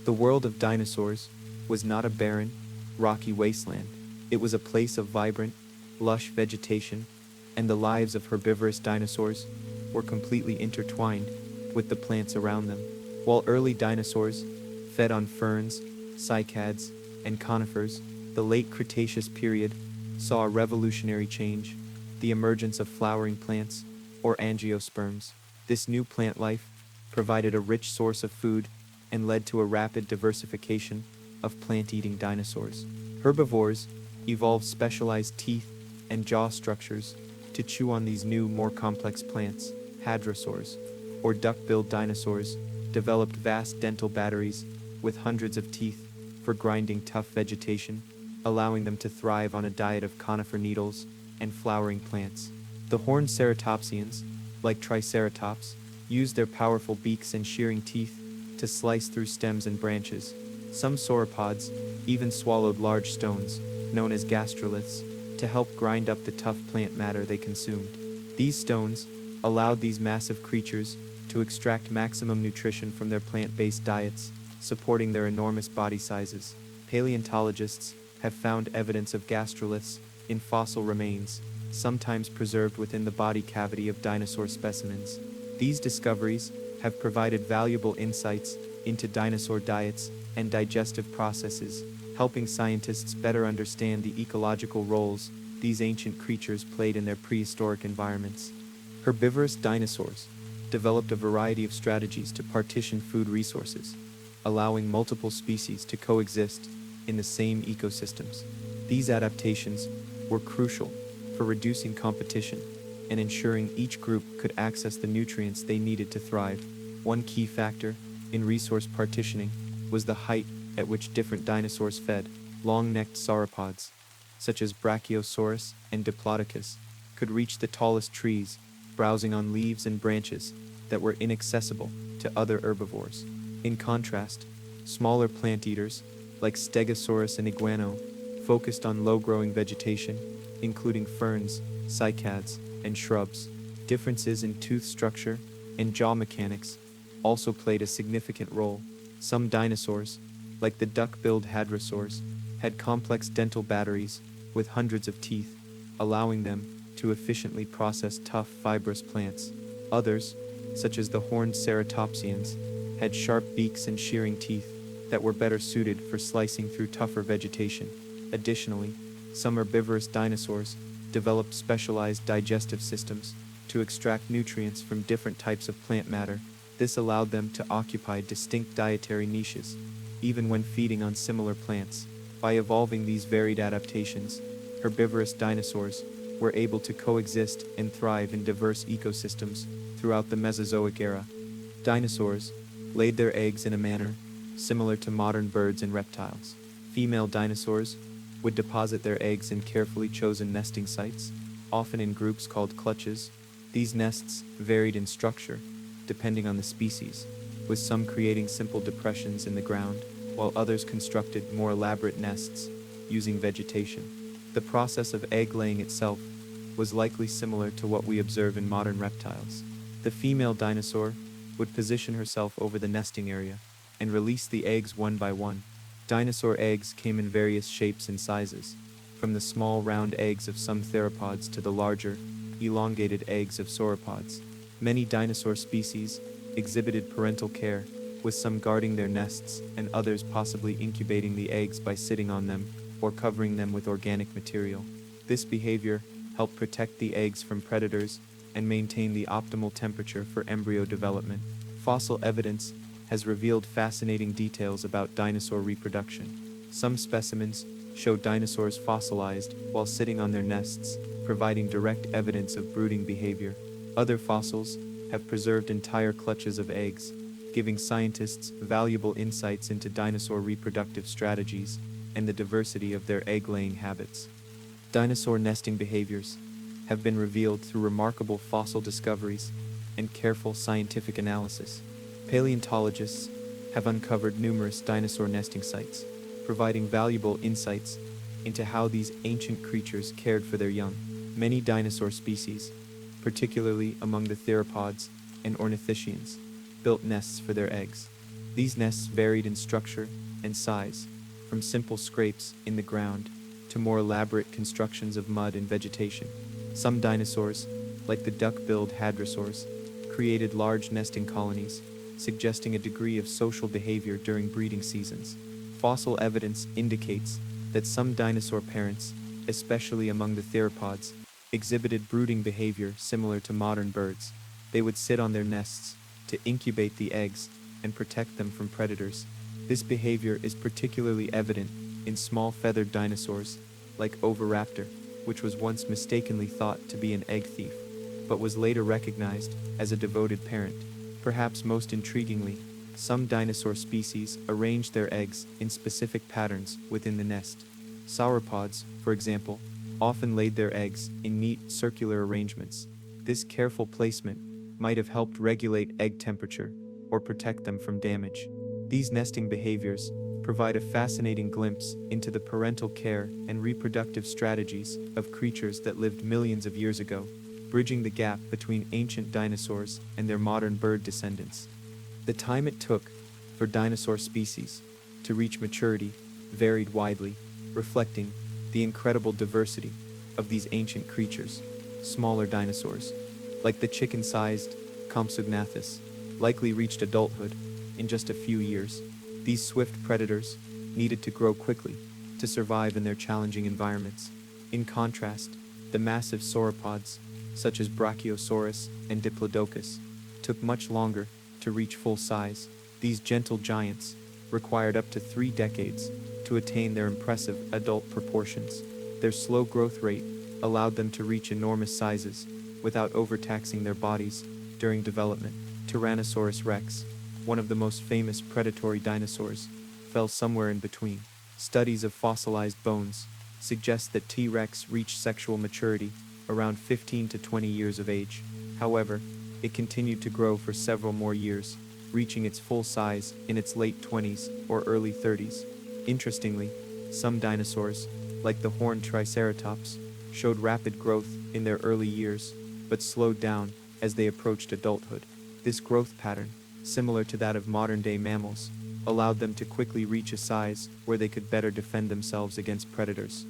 [SPEAKER 1] The world of dinosaurs was not a barren, rocky wasteland. It was a place of vibrant, lush vegetation, and the lives of herbivorous dinosaurs were completely intertwined with the plants around them. While early dinosaurs fed on ferns, cycads, and conifers, the late Cretaceous period saw a revolutionary change, the emergence of flowering plants, or angiosperms. This new plant life provided a rich source of food and led to a rapid diversification of plant-eating dinosaurs. Herbivores evolved specialized teeth and jaw structures to chew on these new, more complex plants. Hadrosaurs, or duck-billed dinosaurs, developed vast dental batteries with hundreds of teeth for grinding tough vegetation, allowing them to thrive on a diet of conifer needles and flowering plants. The horned ceratopsians, like Triceratops, use their powerful beaks and shearing teeth to slice through stems and branches. Some sauropods even swallowed large stones, known as gastroliths, to help grind up the tough plant matter they consumed. These stones allowed these massive creatures to extract maximum nutrition from their plant-based diets, supporting their enormous body sizes. Paleontologists have found evidence of gastroliths in fossil remains, sometimes preserved within the body cavity of dinosaur specimens. These discoveries have provided valuable insights into dinosaur diets and digestive processes, helping scientists better understand the ecological roles these ancient creatures played in their prehistoric environments. Herbivorous dinosaurs developed a variety of strategies to partition food resources, allowing multiple species to coexist in the same ecosystems. These adaptations were crucial for reducing competition and ensuring each group could access the nutrients they needed to thrive. One key factor in resource partitioning was the height at which different dinosaurs fed. Long-necked sauropods, such as Brachiosaurus and Diplodocus, could reach the tallest trees, browsing on leaves and branches that were inaccessible to other herbivores. In contrast, smaller plant eaters, like Stegosaurus and Iguano, focused on low-growing vegetation, including ferns, cycads, and shrubs. Differences in tooth structure and jaw mechanics also played a significant role. Some dinosaurs, like the duck-billed hadrosaurs, had complex dental batteries with hundreds of teeth, allowing them to efficiently process tough, fibrous plants. Others, such as the horned ceratopsians, had sharp beaks and shearing teeth that were better suited for slicing through tougher vegetation. Additionally, some herbivorous dinosaurs developed specialized digestive systems to extract nutrients from different types of plant matter. This allowed them to occupy distinct dietary niches, even when feeding on similar plants. By evolving these varied adaptations, herbivorous dinosaurs were able to coexist and thrive in diverse ecosystems throughout the Mesozoic era. Dinosaurs laid their eggs in a manner similar to modern birds and reptiles. Female dinosaurs would deposit their eggs in carefully chosen nesting sites, often in groups called clutches. These nests varied in structure, depending on the species, with some creating simple depressions in the ground, while others constructed more elaborate nests using vegetation. The process of egg-laying itself was likely similar to what we observe in modern reptiles. The female dinosaur would position herself over the nesting area and release the eggs one by one. Dinosaur eggs came in various shapes and sizes, from the small round eggs of some theropods to the larger, elongated eggs of sauropods. Many dinosaur species exhibited parental care, with some guarding their nests and others possibly incubating the eggs by sitting on them or covering them with organic material. This behavior helped protect the eggs from predators and maintain the optimal temperature for embryo development. Fossil evidence has revealed fascinating details about dinosaur reproduction. Some specimens show dinosaurs fossilized while sitting on their nests, providing direct evidence of brooding behavior. Other fossils have preserved entire clutches of eggs, giving scientists valuable insights into dinosaur reproductive strategies and the diversity of their egg-laying habits. Dinosaur nesting behaviors have been revealed through remarkable fossil discoveries and careful scientific analysis. Paleontologists have uncovered numerous dinosaur nesting sites, providing valuable insights into how these ancient creatures cared for their young. Many dinosaur species, particularly among the theropods and ornithischians, built nests for their eggs. These nests varied in structure and size, from simple scrapes in the ground to more elaborate constructions of mud and vegetation. Some dinosaurs, like the duck-billed hadrosaurs, created large nesting colonies, suggesting a degree of social behavior during breeding seasons. Fossil evidence indicates that some dinosaur parents, especially among the theropods, exhibited brooding behavior similar to modern birds. They would sit on their nests to incubate the eggs and protect them from predators. This behavior is particularly evident in small feathered dinosaurs like Oviraptor, which was once mistakenly thought to be an egg thief, but was later recognized as a devoted parent. Perhaps most intriguingly, some dinosaur species arranged their eggs in specific patterns within the nest, Sauropods, for example, often laid their eggs in neat circular arrangements. This careful placement might have helped regulate egg temperature or protect them from damage. These nesting behaviors provide a fascinating glimpse into the parental care and reproductive strategies of creatures that lived millions of years ago, bridging the gap between ancient dinosaurs and their modern bird descendants. The time it took for dinosaur species to reach maturity varied widely, reflecting the incredible diversity of these ancient creatures. Smaller dinosaurs, like the chicken-sized Compsognathus, likely reached adulthood in just a few years. These swift predators needed to grow quickly to survive in their challenging environments. In contrast, the massive sauropods, such as Brachiosaurus and Diplodocus, took much longer to reach full size. These gentle giants required up to 3 decades to attain their impressive adult proportions. Their slow growth rate allowed them to reach enormous sizes without overtaxing their bodies during development. Tyrannosaurus rex, one of the most famous predatory dinosaurs, fell somewhere in between. Studies of fossilized bones suggest that T. rex reached sexual maturity around 15 to 20 years of age. However, it continued to grow for several more years, reaching its full size in its late 20s or early 30s. Interestingly, some dinosaurs, like the horned Triceratops, showed rapid growth in their early years, but slowed down as they approached adulthood. This growth pattern, similar to that of modern-day mammals, allowed them to quickly reach a size where they could better defend themselves against predators.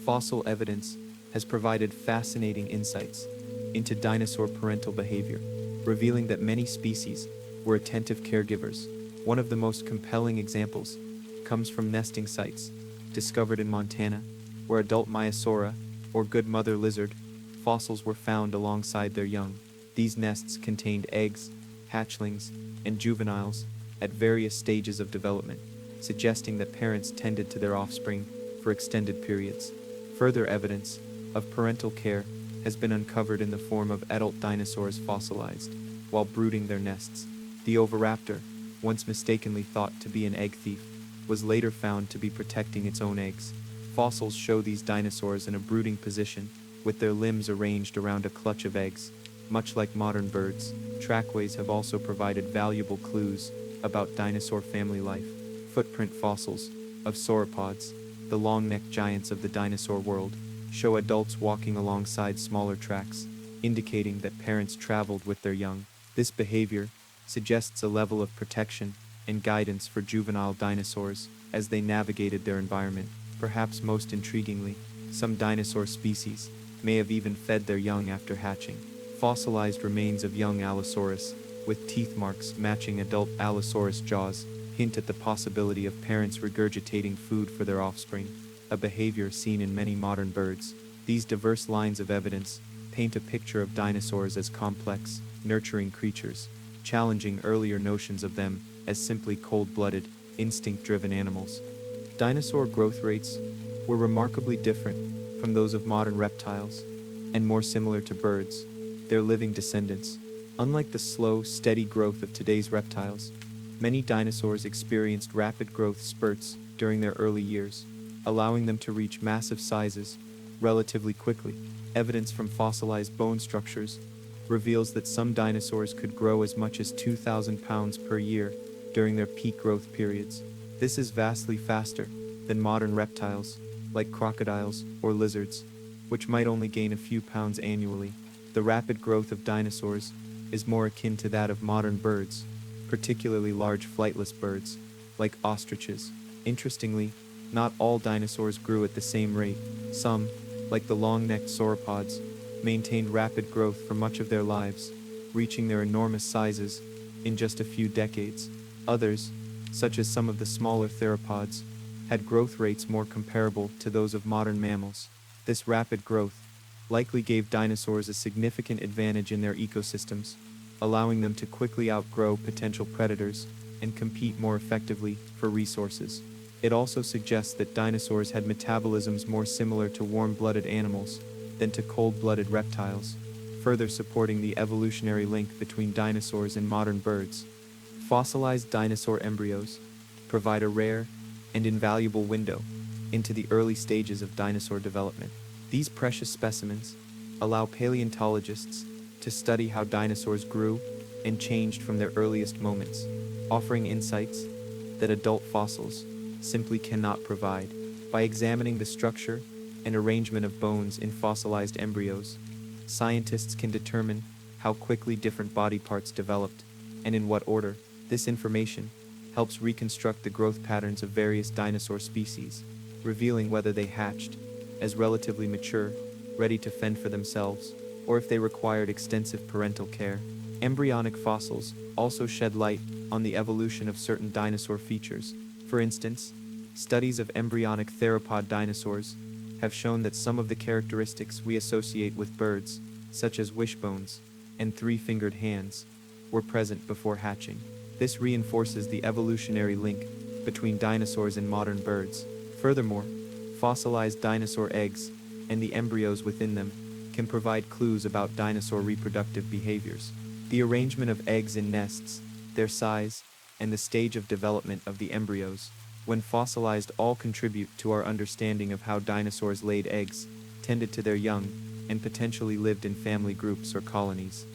[SPEAKER 1] Fossil evidence has provided fascinating insights into dinosaur parental behavior, revealing that many species were attentive caregivers. One of the most compelling examples comes from nesting sites discovered in Montana, where adult Maiasaura, or good mother lizard, fossils were found alongside their young. These nests contained eggs, hatchlings, and juveniles at various stages of development, suggesting that parents tended to their offspring for extended periods. Further evidence of parental care has been uncovered in the form of adult dinosaurs fossilized while brooding their nests. The oviraptor, once mistakenly thought to be an egg thief, was later found to be protecting its own eggs. Fossils show these dinosaurs in a brooding position, with their limbs arranged around a clutch of eggs. Much like modern birds, trackways have also provided valuable clues about dinosaur family life. Footprint fossils of sauropods, the long-necked giants of the dinosaur world, show adults walking alongside smaller tracks, indicating that parents traveled with their young. This behavior suggests a level of protection and guidance for juvenile dinosaurs as they navigated their environment. Perhaps most intriguingly, some dinosaur species may have even fed their young after hatching. Fossilized remains of young Allosaurus, with teeth marks matching adult Allosaurus jaws, hint at the possibility of parents regurgitating food for their offspring, a behavior seen in many modern birds. These diverse lines of evidence paint a picture of dinosaurs as complex, nurturing creatures, challenging earlier notions of them as simply cold-blooded, instinct-driven animals. Dinosaur growth rates were remarkably different from those of modern reptiles, and more similar to birds, their living descendants. Unlike the slow, steady growth of today's reptiles, many dinosaurs experienced rapid growth spurts during their early years, allowing them to reach massive sizes relatively quickly. Evidence from fossilized bone structures reveals that some dinosaurs could grow as much as 2,000 pounds per year during their peak growth periods. This is vastly faster than modern reptiles, like crocodiles or lizards, which might only gain a few pounds annually. The rapid growth of dinosaurs is more akin to that of modern birds, particularly large flightless birds, like ostriches. Interestingly, not all dinosaurs grew at the same rate. Some, like the long-necked sauropods, maintained rapid growth for much of their lives, reaching their enormous sizes in just a few decades. Others, such as some of the smaller theropods, had growth rates more comparable to those of modern mammals. This rapid growth likely gave dinosaurs a significant advantage in their ecosystems, allowing them to quickly outgrow potential predators and compete more effectively for resources. It also suggests that dinosaurs had metabolisms more similar to warm-blooded animals than to cold-blooded reptiles, further supporting the evolutionary link between dinosaurs and modern birds. Fossilized dinosaur embryos provide a rare and invaluable window into the early stages of dinosaur development. These precious specimens allow paleontologists to study how dinosaurs grew and changed from their earliest moments, offering insights that adult fossils simply cannot provide. By examining the structure and arrangement of bones in fossilized embryos, scientists can determine how quickly different body parts developed and in what order. This information helps reconstruct the growth patterns of various dinosaur species, revealing whether they hatched as relatively mature, ready to fend for themselves, or if they required extensive parental care. Embryonic fossils also shed light on the evolution of certain dinosaur features. For instance, studies of embryonic theropod dinosaurs have shown that some of the characteristics we associate with birds, such as wishbones and three-fingered hands, were present before hatching. This reinforces the evolutionary link between dinosaurs and modern birds. Furthermore, fossilized dinosaur eggs and the embryos within them can provide clues about dinosaur reproductive behaviors. The arrangement of eggs in nests, their size, and the stage of development of the embryos, when fossilized, all contribute to our understanding of how dinosaurs laid eggs, tended to their young, and potentially lived in family groups or colonies.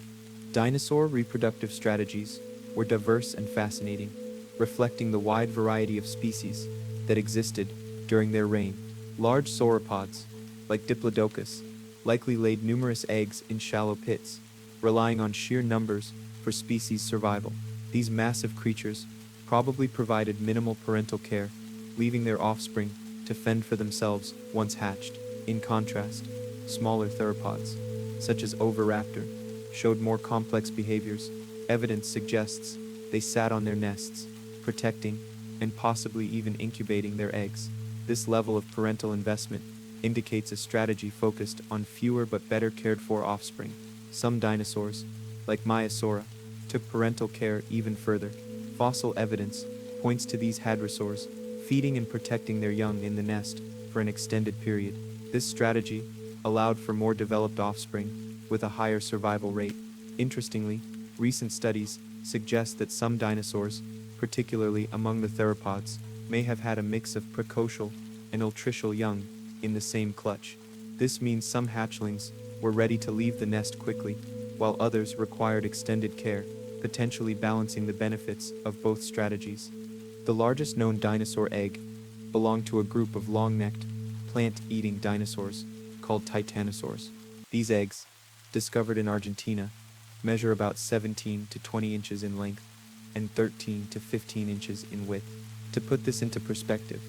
[SPEAKER 1] Dinosaur reproductive strategies were diverse and fascinating, reflecting the wide variety of species that existed during their reign. Large sauropods, like Diplodocus, likely laid numerous eggs in shallow pits, relying on sheer numbers for species survival. These massive creatures probably provided minimal parental care, leaving their offspring to fend for themselves once hatched. In contrast, smaller theropods, such as Oviraptor, showed more complex behaviors. Evidence suggests they sat on their nests, protecting and possibly even incubating their eggs. This level of parental investment indicates a strategy focused on fewer but better cared for offspring. Some dinosaurs, like Maiasaura, took parental care even further. Fossil evidence points to these hadrosaurs feeding and protecting their young in the nest for an extended period. This strategy allowed for more developed offspring with a higher survival rate. Interestingly, recent studies suggest that some dinosaurs, particularly among the theropods, may have had a mix of precocial and ultricial young in the same clutch. This means some hatchlings were ready to leave the nest quickly, while others required extended care, potentially balancing the benefits of both strategies. The largest known dinosaur egg belonged to a group of long-necked, plant-eating dinosaurs called titanosaurs. These eggs, discovered in Argentina, measure about 17 to 20 inches in length and 13 to 15 inches in width. To put this into perspective,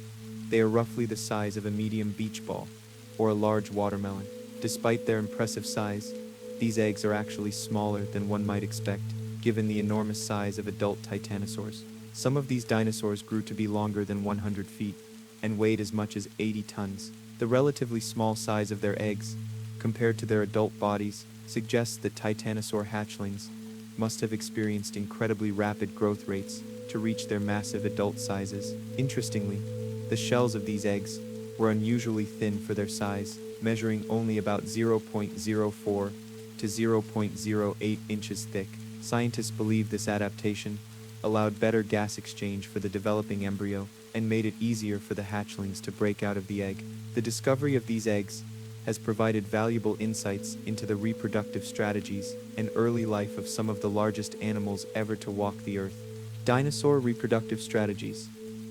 [SPEAKER 1] they are roughly the size of a medium beach ball or a large watermelon. Despite their impressive size, these eggs are actually smaller than one might expect, given the enormous size of adult titanosaurs. Some of these dinosaurs grew to be longer than 100 feet and weighed as much as 80 tons. The relatively small size of their eggs, compared to their adult bodies, suggests that titanosaur hatchlings must have experienced incredibly rapid growth rates to reach their massive adult sizes. Interestingly, the shells of these eggs were unusually thin for their size, measuring only about 0.04 to 0.08 inches thick. Scientists believe this adaptation allowed better gas exchange for the developing embryo and made it easier for the hatchlings to break out of the egg. The discovery of these eggs has provided valuable insights into the reproductive strategies and early life of some of the largest animals ever to walk the earth. Dinosaur reproductive strategies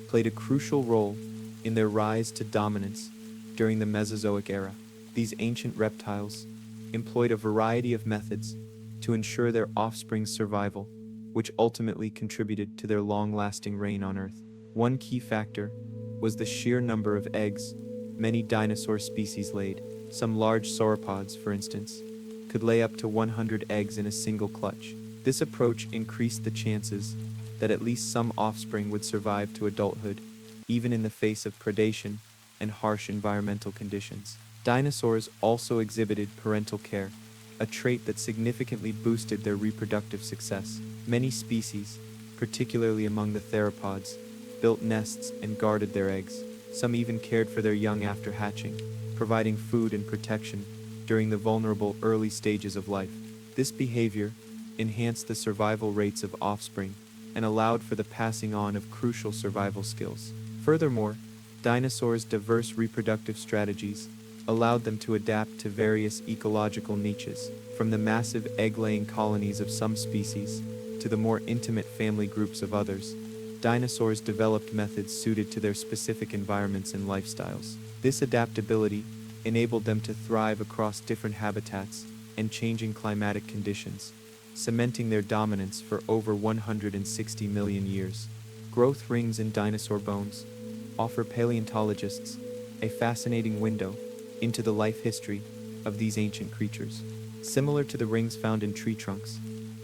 [SPEAKER 1] played a crucial role in their rise to dominance during the Mesozoic era. These ancient reptiles employed a variety of methods to ensure their offspring's survival, which ultimately contributed to their long-lasting reign on Earth. One key factor was the sheer number of eggs many dinosaur species laid. Some large sauropods, for instance, could lay up to 100 eggs in a single clutch. This approach increased the chances that at least some offspring would survive to adulthood, even in the face of predation and harsh environmental conditions. Dinosaurs also exhibited parental care, a trait that significantly boosted their reproductive success. Many species, particularly among the theropods, built nests and guarded their eggs. Some even cared for their young after hatching, providing food and protection during the vulnerable early stages of life. This behavior enhanced the survival rates of offspring and allowed for the passing on of crucial survival skills. Furthermore, Dinosaurs' diverse reproductive strategies allowed them to adapt to various ecological niches, from the massive egg-laying colonies of some species to the more intimate family groups of others. Dinosaurs developed methods suited to their specific environments and lifestyles. This adaptability enabled them to thrive across different habitats and changing climatic conditions, cementing their dominance for over 160 million years. Growth rings in dinosaur bones offer paleontologists a fascinating window into the life history of these ancient creatures. Similar to the rings found in tree trunks,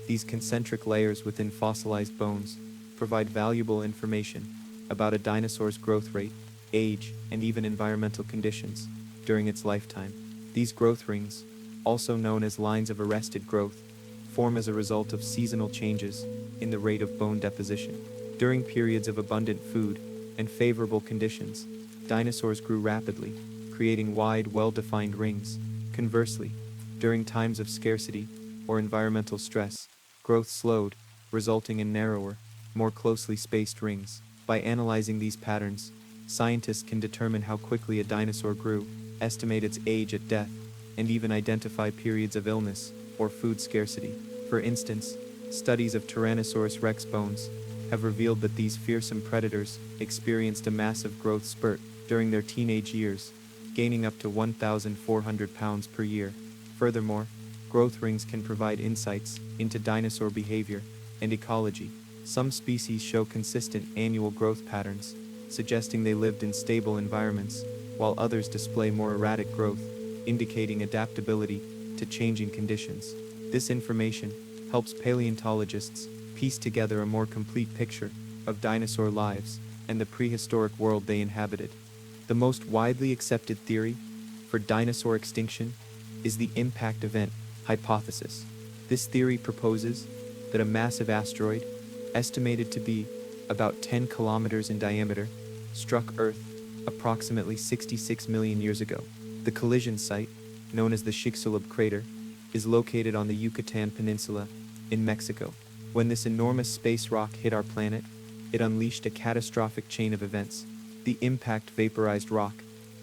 [SPEAKER 1] these concentric layers within fossilized bones provide valuable information about a dinosaur's growth rate, age, and even environmental conditions during its lifetime. These growth rings, also known as lines of arrested growth, form as a result of seasonal changes in the rate of bone deposition. During periods of abundant food and favorable conditions, dinosaurs grew rapidly, creating wide, well-defined rings. Conversely, during times of scarcity or environmental stress, growth slowed, resulting in narrower, more closely spaced rings. By analyzing these patterns, scientists can determine how quickly a dinosaur grew, estimate its age at death, and even identify periods of illness or food scarcity. For instance, studies of Tyrannosaurus rex bones have revealed that these fearsome predators experienced a massive growth spurt during their teenage years, gaining up to 1,400 pounds per year. Furthermore, growth rings can provide insights into dinosaur behavior and ecology. Some species show consistent annual growth patterns, suggesting they lived in stable environments, while others display more erratic growth, indicating adaptability to changing conditions. This information helps paleontologists piece together a more complete picture of dinosaur lives and the prehistoric world they inhabited. The most widely accepted theory for dinosaur extinction is the impact event hypothesis. This theory proposes that a massive asteroid, estimated to be about 10 kilometers in diameter, struck Earth approximately 66 million years ago. The collision site, known as the Chicxulub crater, is located on the Yucatan Peninsula in Mexico. When this enormous space rock hit our planet, it unleashed a catastrophic chain of events. The impact vaporized rock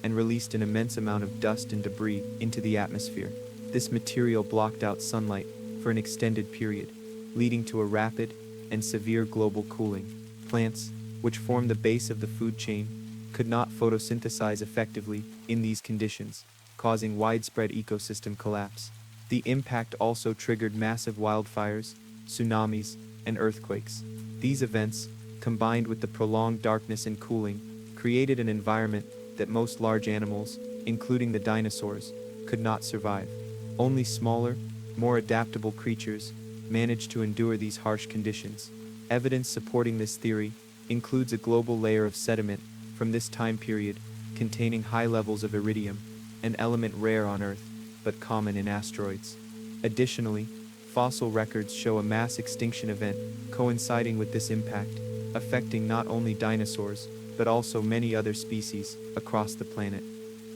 [SPEAKER 1] and released an immense amount of dust and debris into the atmosphere. This material blocked out sunlight for an extended period, leading to a rapid and severe global cooling. Plants, which form the base of the food chain, could not photosynthesize effectively in these conditions, causing widespread ecosystem collapse. The impact also triggered massive wildfires, tsunamis, and earthquakes. These events, combined with the prolonged darkness and cooling, created an environment that most large animals, including the dinosaurs, could not survive. Only smaller, more adaptable creatures managed to endure these harsh conditions. Evidence supporting this theory includes a global layer of sediment from this time period containing high levels of iridium, an element rare on Earth but common in asteroids. Additionally, fossil records show a mass extinction event coinciding with this impact, affecting not only dinosaurs but also many other species across the planet.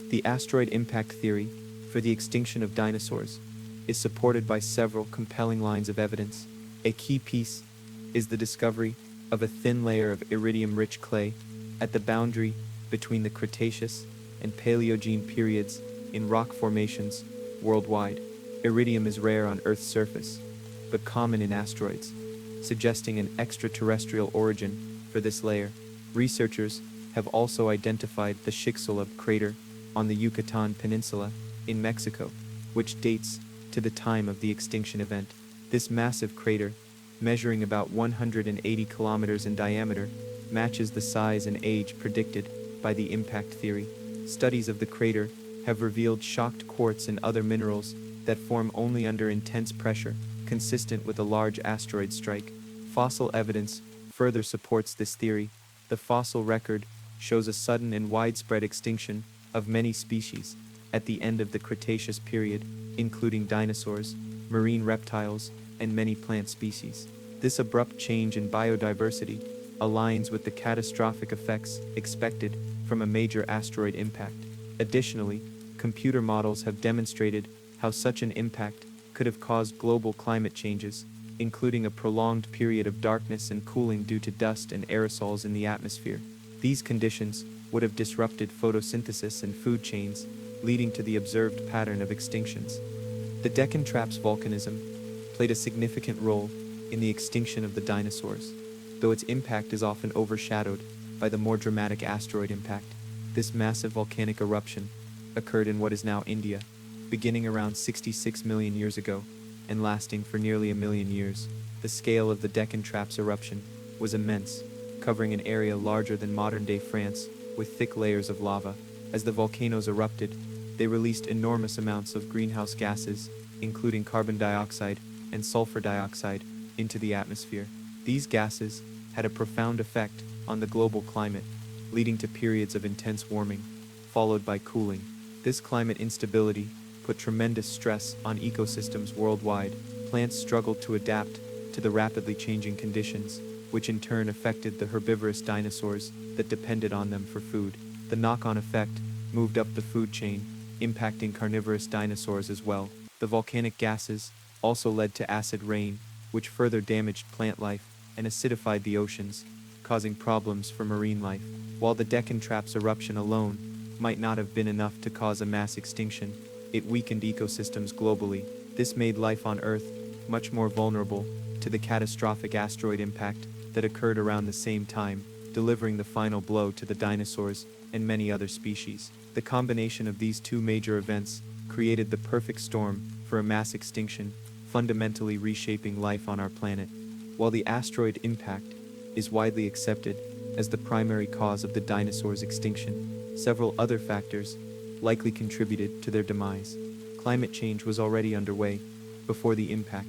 [SPEAKER 1] The asteroid impact theory for the extinction of dinosaurs is supported by several compelling lines of evidence. A key piece is the discovery of a thin layer of iridium-rich clay at the boundary between the Cretaceous and Paleogene periods in rock formations worldwide. Iridium is rare on Earth's surface, but common in asteroids, suggesting an extraterrestrial origin for this layer. Researchers have also identified the Chicxulub crater on the Yucatan Peninsula in Mexico, which dates to the time of the extinction event. This massive crater, measuring about 180 kilometers in diameter, matches the size and age predicted by the impact theory. Studies of the crater have revealed shocked quartz and other minerals that form only under intense pressure, consistent with a large asteroid strike. Fossil evidence further supports this theory. The fossil record shows a sudden and widespread extinction of many species at the end of the Cretaceous period, including dinosaurs, marine reptiles, and many plant species. This abrupt change in biodiversity aligns with the catastrophic effects expected from a major asteroid impact. Additionally, computer models have demonstrated how such an impact could have caused global climate changes, including a prolonged period of darkness and cooling due to dust and aerosols in the atmosphere. These conditions would have disrupted photosynthesis and food chains, leading to the observed pattern of extinctions. The Deccan Traps volcanism played a significant role in the extinction of the dinosaurs, though its impact is often overshadowed by the more dramatic asteroid impact. This massive volcanic eruption occurred in what is now India, beginning around 66 million years ago and lasting for nearly a million years. The scale of the Deccan Traps eruption was immense, covering an area larger than modern-day France with thick layers of lava. As the volcanoes erupted, they released enormous amounts of greenhouse gases, including carbon dioxide and sulfur dioxide, into the atmosphere. These gases had a profound effect on the global climate, leading to periods of intense warming, followed by cooling. This climate instability put tremendous stress on ecosystems worldwide. Plants struggled to adapt to the rapidly changing conditions, which in turn affected the herbivorous dinosaurs that depended on them for food. The knock-on effect moved up the food chain, impacting carnivorous dinosaurs as well. The volcanic gases also led to acid rain, which further damaged plant life and acidified the oceans, causing problems for marine life. While the Deccan Traps eruption alone might not have been enough to cause a mass extinction, it weakened ecosystems globally. This made life on Earth much more vulnerable to the catastrophic asteroid impact that occurred around the same time, delivering the final blow to the dinosaurs and many other species. The combination of these two major events created the perfect storm for a mass extinction, fundamentally reshaping life on our planet. While the asteroid impact is widely accepted as the primary cause of the dinosaurs' extinction, several other factors likely contributed to their demise. Climate change was already underway before the impact,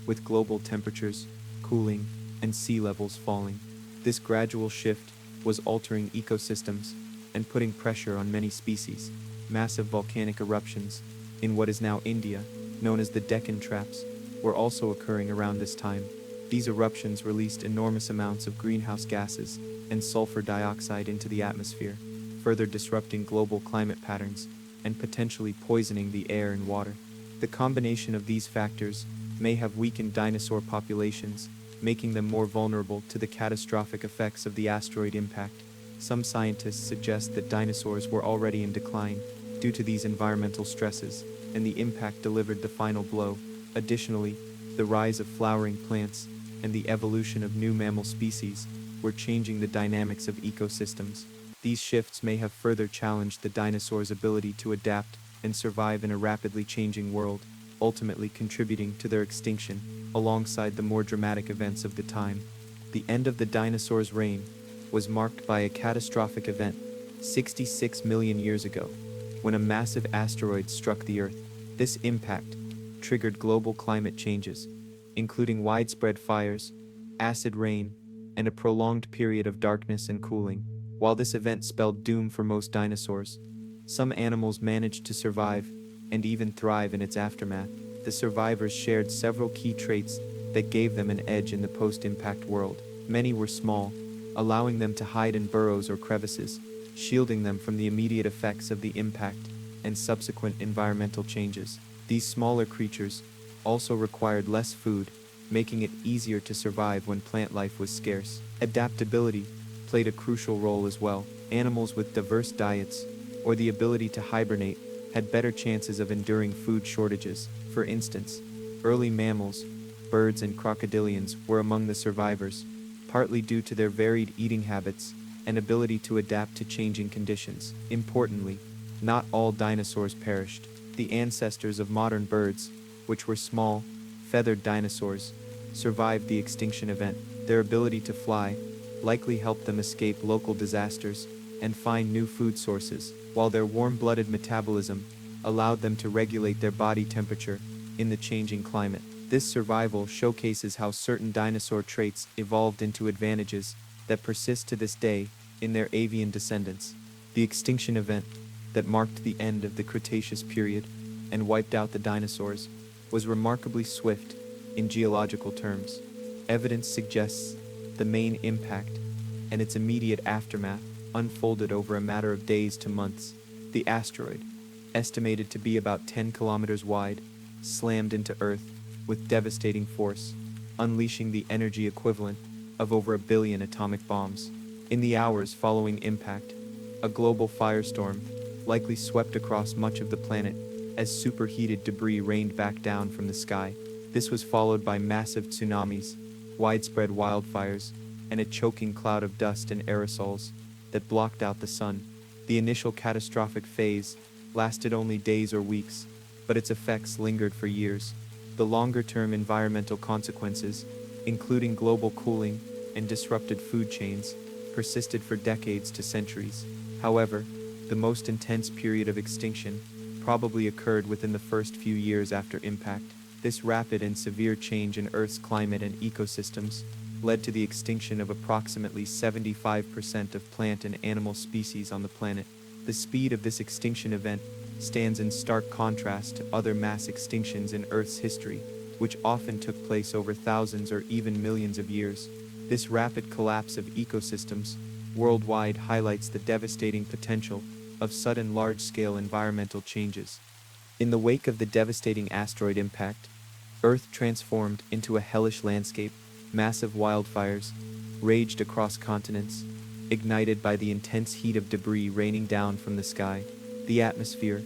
[SPEAKER 1] with global temperatures cooling and sea levels falling. This gradual shift was altering ecosystems and putting pressure on many species. Massive volcanic eruptions in what is now India, known as the Deccan Traps, were also occurring around this time. These eruptions released enormous amounts of greenhouse gases and sulfur dioxide into the atmosphere, further disrupting global climate patterns and potentially poisoning the air and water. The combination of these factors may have weakened dinosaur populations, making them more vulnerable to the catastrophic effects of the asteroid impact. Some scientists suggest that dinosaurs were already in decline due to these environmental stresses, and the impact delivered the final blow. Additionally, the rise of flowering plants and the evolution of new mammal species were changing the dynamics of ecosystems. These shifts may have further challenged the dinosaurs' ability to adapt and survive in a rapidly changing world, ultimately contributing to their extinction, alongside the more dramatic events of the time. The end of the dinosaurs' reign was marked by a catastrophic event 66 million years ago, when a massive asteroid struck the Earth. This impact triggered global climate changes, including widespread fires, acid rain, and a prolonged period of darkness and cooling. While this event spelled doom for most dinosaurs, some animals managed to survive and even thrive in its aftermath. The survivors shared several key traits that gave them an edge in the post-impact world. Many were small, allowing them to hide in burrows or crevices, shielding them from the immediate effects of the impact and subsequent environmental changes. These smaller creatures also required less food, making it easier to survive when plant life was scarce. Adaptability played a crucial role as well. Animals with diverse diets or the ability to hibernate had better chances of enduring food shortages. For instance, early mammals, birds and crocodilians were among the survivors, partly due to their varied eating habits and ability to adapt to changing conditions. Importantly, not all dinosaurs perished. The ancestors of modern birds, which were small, feathered dinosaurs, survived the extinction event. Their ability to fly likely helped them escape local disasters and find new food sources, while their warm-blooded metabolism allowed them to regulate their body temperature in the changing climate. This survival showcases how certain dinosaur traits evolved into advantages that persist to this day in their avian descendants. The extinction event that marked the end of the Cretaceous period and wiped out the dinosaurs was remarkably swift in geological terms. Evidence suggests the main impact and its immediate aftermath unfolded over a matter of days to months. The asteroid, estimated to be about 10 kilometers wide, slammed into Earth with devastating force, unleashing the energy equivalent of over 1 billion atomic bombs. In the hours following impact, A global firestorm likely swept across much of the planet as superheated debris rained back down from the sky. This was followed by massive tsunamis, widespread wildfires, and a choking cloud of dust and aerosols that blocked out the sun. The initial catastrophic phase lasted only days or weeks, but its effects lingered for years. The longer-term environmental consequences, including global cooling and disrupted food chains, persisted for decades to centuries. However, the most intense period of extinction probably occurred within the first few years after impact. This rapid and severe change in Earth's climate and ecosystems led to the extinction of approximately 75% of plant and animal species on the planet. The speed of this extinction event stands in stark contrast to other mass extinctions in Earth's history, which often took place over thousands or even millions of years. This rapid collapse of ecosystems worldwide highlights the devastating potential of sudden large-scale environmental changes. In the wake of the devastating asteroid impact, Earth transformed into a hellish landscape. Massive wildfires raged across continents, ignited by the intense heat of debris raining down from the sky. The atmosphere,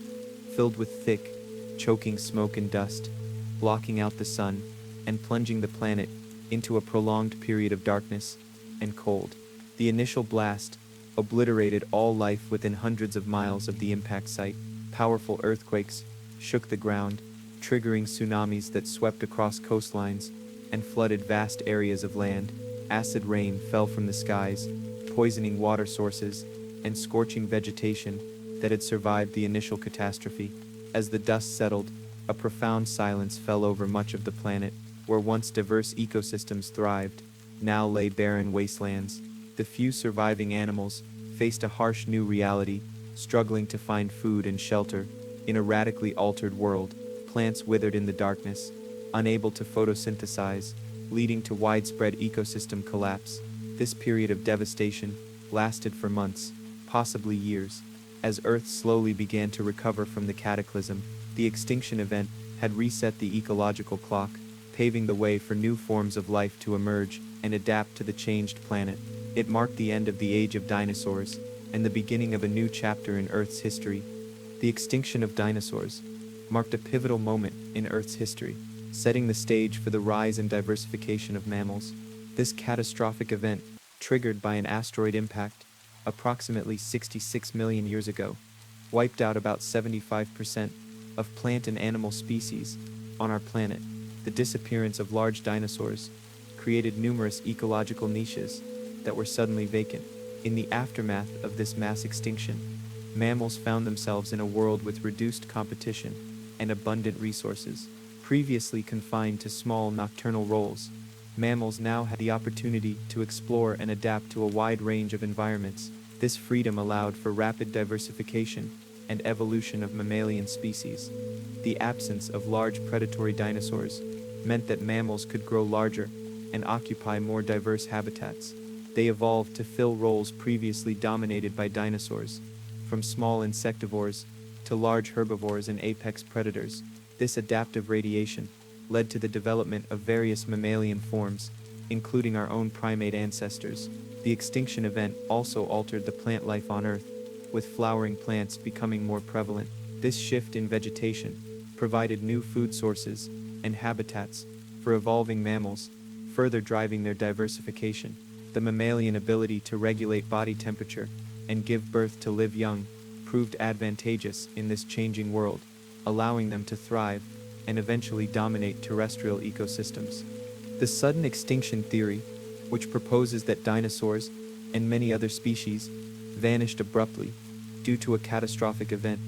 [SPEAKER 1] filled with thick, choking smoke and dust, blocking out the sun and plunging the planet into a prolonged period of darkness and cold. The initial blast obliterated all life within hundreds of miles of the impact site. Powerful earthquakes shook the ground, triggering tsunamis that swept across coastlines and flooded vast areas of land. Acid rain fell from the skies, poisoning water sources and scorching vegetation that had survived the initial catastrophe. As the dust settled, a profound silence fell over much of the planet. Where once diverse ecosystems thrived, now lay barren wastelands. The few surviving animals faced a harsh new reality, struggling to find food and shelter in a radically altered world. Plants withered in the darkness, unable to photosynthesize, leading to widespread ecosystem collapse. This period of devastation lasted for months, possibly years. As Earth slowly began to recover from the cataclysm, the extinction event had reset the ecological clock, paving the way for new forms of life to emerge and adapt to the changed planet. It marked the end of the age of dinosaurs and the beginning of a new chapter in Earth's history. The extinction of dinosaurs marked a pivotal moment in Earth's history, setting the stage for the rise and diversification of mammals. This catastrophic event, triggered by an asteroid impact approximately 66 million years ago, wiped out about 75% of plant and animal species on our planet. The disappearance of large dinosaurs created numerous ecological niches that were suddenly vacant. In the aftermath of this mass extinction, mammals found themselves in a world with reduced competition and abundant resources. Previously confined to small nocturnal roles, mammals now had the opportunity to explore and adapt to a wide range of environments. This freedom allowed for rapid diversification and evolution of mammalian species. The absence of large predatory dinosaurs meant that mammals could grow larger and occupy more diverse habitats. They evolved to fill roles previously dominated by dinosaurs, from small insectivores to large herbivores and apex predators. This adaptive radiation led to the development of various mammalian forms, including our own primate ancestors. The extinction event also altered the plant life on Earth, with flowering plants becoming more prevalent. This shift in vegetation provided new food sources and habitats for evolving mammals, further driving their diversification. The mammalian ability to regulate body temperature and give birth to live young proved advantageous in this changing world, allowing them to thrive and eventually dominate terrestrial ecosystems. The sudden extinction theory, which proposes that dinosaurs and many other species vanished abruptly due to a catastrophic event,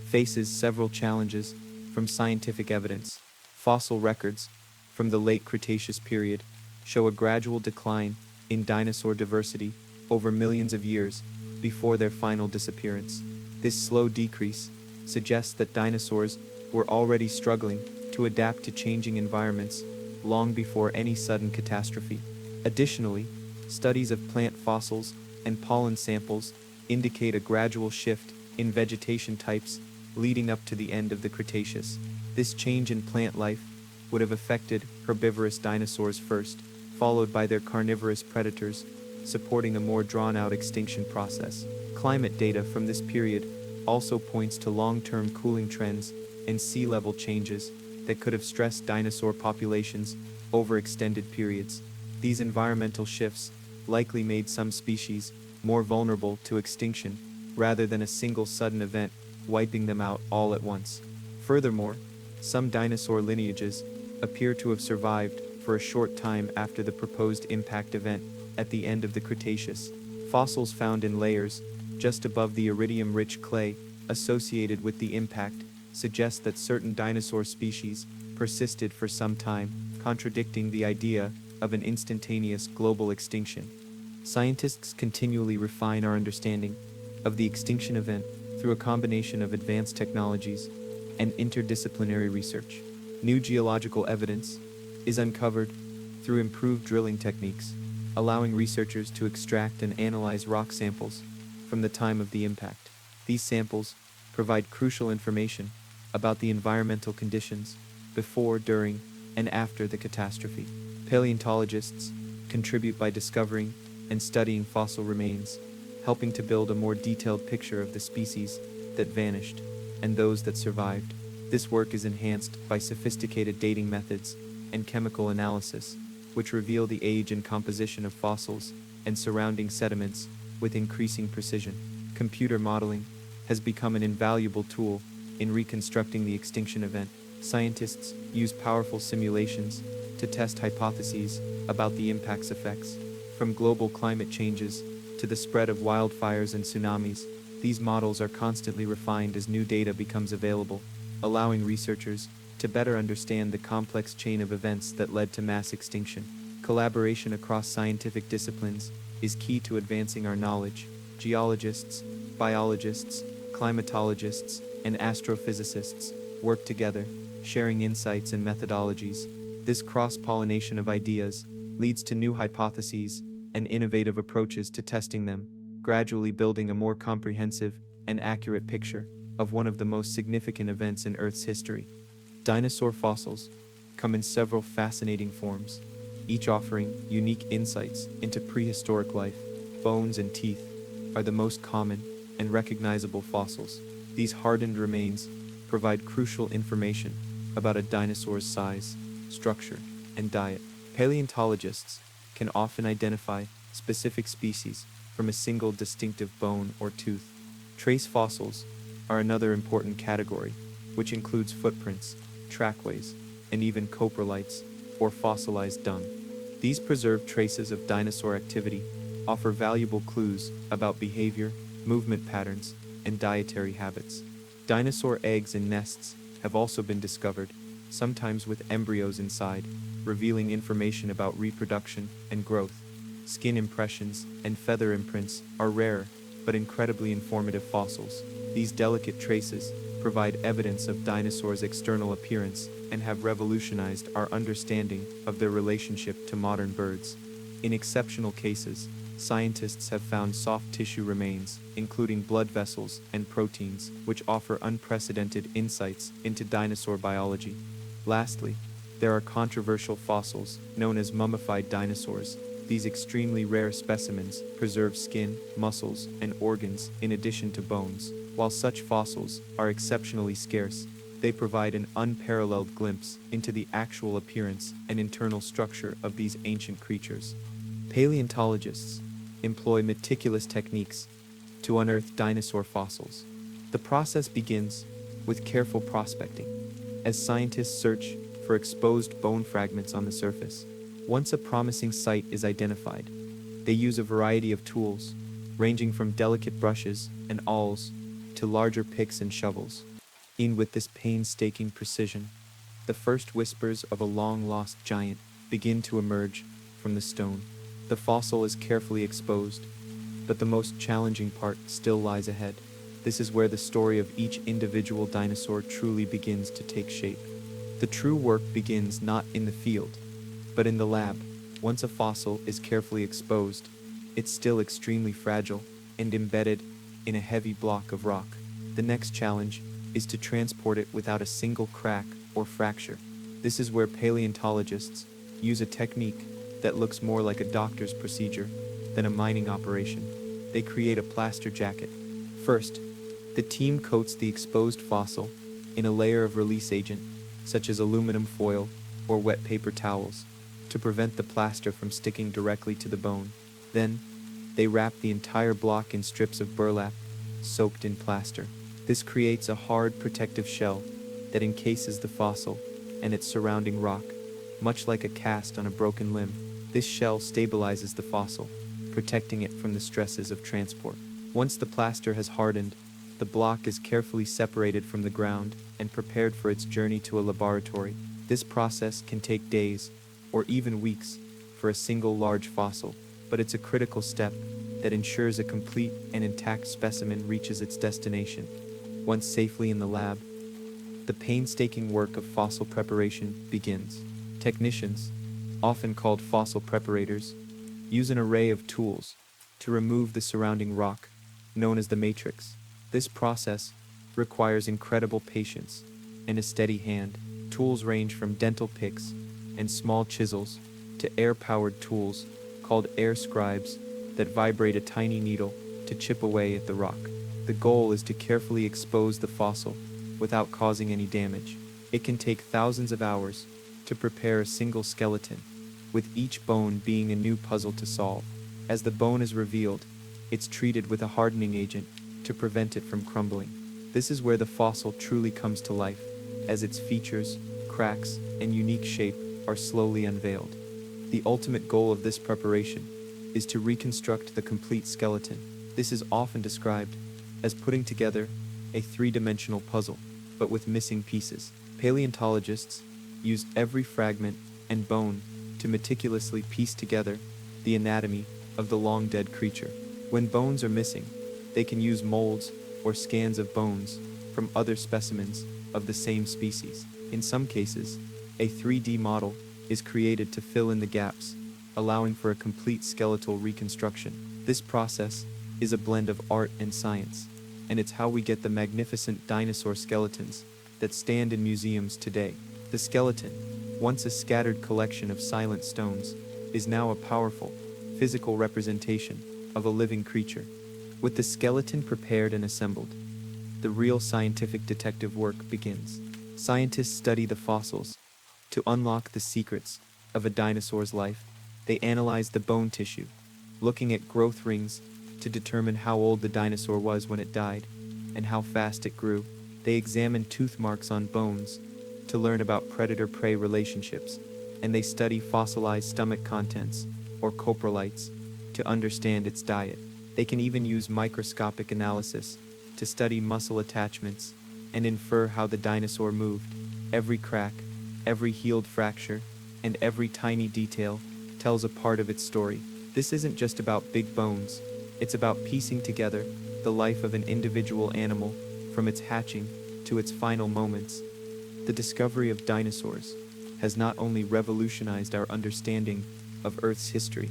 [SPEAKER 1] faces several challenges from scientific evidence. Fossil records from the late Cretaceous period show a gradual decline in dinosaur diversity over millions of years before their final disappearance. This slow decrease suggests that dinosaurs were already struggling to adapt to changing environments long before any sudden catastrophe. Additionally, studies of plant fossils and pollen samples indicate a gradual shift in vegetation types leading up to the end of the Cretaceous. This change in plant life would have affected herbivorous dinosaurs first, followed by their carnivorous predators, supporting a more drawn-out extinction process. Climate data from this period also points to long-term cooling trends and sea level changes that could have stressed dinosaur populations over extended periods. These environmental shifts likely made some species more vulnerable to extinction rather than a single sudden event wiping them out all at once. Furthermore, some dinosaur lineages appear to have survived for a short time after the proposed impact event at the end of the Cretaceous. Fossils found in layers just above the iridium-rich clay associated with the impact suggest that certain dinosaur species persisted for some time, contradicting the idea of an instantaneous global extinction. Scientists continually refine our understanding of the extinction event through a combination of advanced technologies and interdisciplinary research. New geological evidence is uncovered through improved drilling techniques, allowing researchers to extract and analyze rock samples from the time of the impact. These samples provide crucial information about the environmental conditions before, during, and after the catastrophe. Paleontologists contribute by discovering and studying fossil remains, helping to build a more detailed picture of the species that vanished and those that survived. This work is enhanced by sophisticated dating methods and chemical analysis, which reveal the age and composition of fossils and surrounding sediments with increasing precision. Computer modeling has become an invaluable tool in reconstructing the extinction event. Scientists use powerful simulations to test hypotheses about the impact's effects. From global climate changes to the spread of wildfires and tsunamis, these models are constantly refined as new data becomes available, allowing researchers to better understand the complex chain of events that led to mass extinction. Collaboration across scientific disciplines is key to advancing our knowledge. Geologists, biologists, climatologists, and astrophysicists work together, sharing insights and methodologies. This cross-pollination of ideas leads to new hypotheses and innovative approaches to testing them, gradually building a more comprehensive and accurate picture of one of the most significant events in Earth's history. Dinosaur fossils come in several fascinating forms, each offering unique insights into prehistoric life. Bones and teeth are the most common and recognizable fossils. These hardened remains provide crucial information about a dinosaur's size, structure, and diet. Paleontologists can often identify specific species from a single distinctive bone or tooth. Trace fossils are another important category, which includes footprints, trackways, and even coprolites, or fossilized dung. These preserved traces of dinosaur activity offer valuable clues about behavior, movement patterns, and dietary habits. Dinosaur eggs and nests have also been discovered, sometimes with embryos inside, revealing information about reproduction and growth. Skin impressions and feather imprints are rare, but incredibly informative fossils. These delicate traces provide evidence of dinosaurs' external appearance and have revolutionized our understanding of their relationship to modern birds. In exceptional cases, scientists have found soft tissue remains, including blood vessels and proteins, which offer unprecedented insights into dinosaur biology. Lastly, there are controversial fossils known as mummified dinosaurs. These extremely rare specimens preserve skin, muscles, and organs in addition to bones. While such fossils are exceptionally scarce, they provide an unparalleled glimpse into the actual appearance and internal structure of these ancient creatures. Paleontologists employ meticulous techniques to unearth dinosaur fossils. The process begins with careful prospecting, as scientists search for exposed bone fragments on the surface. Once a promising site is identified, they use a variety of tools, ranging from delicate brushes and awls to larger picks and shovels. With this painstaking precision, the first whispers of a long-lost giant begin to emerge from the stone. The fossil is carefully exposed, but the most challenging part still lies ahead. This is where the story of each individual dinosaur truly begins to take shape. The true work begins not in the field, but in the lab. Once a fossil is carefully exposed, it's still extremely fragile and embedded in a heavy block of rock. The next challenge is to transport it without a single crack or fracture. This is where paleontologists use a technique that looks more like a doctor's procedure. than a mining operation. They create a plaster jacket. First, the team coats the exposed fossil in a layer of release agent, such as aluminum foil or wet paper towels, to prevent the plaster from sticking directly to the bone. Then, they wrap the entire block in strips of burlap, soaked in plaster. This creates a hard, protective shell that encases the fossil and its surrounding rock, much like a cast on a broken limb. This shell stabilizes the fossil, protecting it from the stresses of transport. Once the plaster has hardened, the block is carefully separated from the ground and prepared for its journey to a laboratory. This process can take days or even weeks for a single large fossil, but it's a critical step that ensures a complete and intact specimen reaches its destination. Once safely in the lab, the painstaking work of fossil preparation begins. Technicians, often called fossil preparators, use an array of tools to remove the surrounding rock, known as the matrix. This process requires incredible patience and a steady hand. Tools range from dental picks and small chisels to air-powered tools called air scribes that vibrate a tiny needle to chip away at the rock. The goal is to carefully expose the fossil without causing any damage. It can take thousands of hours to prepare a single skeleton, with each bone being a new puzzle to solve. As the bone is revealed, it's treated with a hardening agent to prevent it from crumbling. This is where the fossil truly comes to life, as its features, cracks, and unique shape are slowly unveiled. The ultimate goal of this preparation is to reconstruct the complete skeleton. This is often described as putting together a three-dimensional puzzle, but with missing pieces. Paleontologists use every fragment and bone to meticulously piece together the anatomy of the long-dead creature. When bones are missing, they can use molds or scans of bones from other specimens of the same species. In some cases, a 3D model is created to fill in the gaps, allowing for a complete skeletal reconstruction. This process is a blend of art and science, and it's how we get the magnificent dinosaur skeletons that stand in museums today. The skeleton, once a scattered collection of silent stones, is now a powerful, physical representation of a living creature. With the skeleton prepared and assembled, the real scientific detective work begins. Scientists study the fossils to unlock the secrets of a dinosaur's life. They analyze the bone tissue, looking at growth rings to determine how old the dinosaur was when it died and how fast it grew. They examine tooth marks on bones to learn about predator-prey relationships, and they study fossilized stomach contents, or coprolites, to understand its diet. They can even use microscopic analysis to study muscle attachments and infer how the dinosaur moved. Every crack, every healed fracture, and every tiny detail tells a part of its story. This isn't just about big bones, it's about piecing together the life of an individual animal from its hatching to its final moments. The discovery of dinosaurs has not only revolutionized our understanding of Earth's history,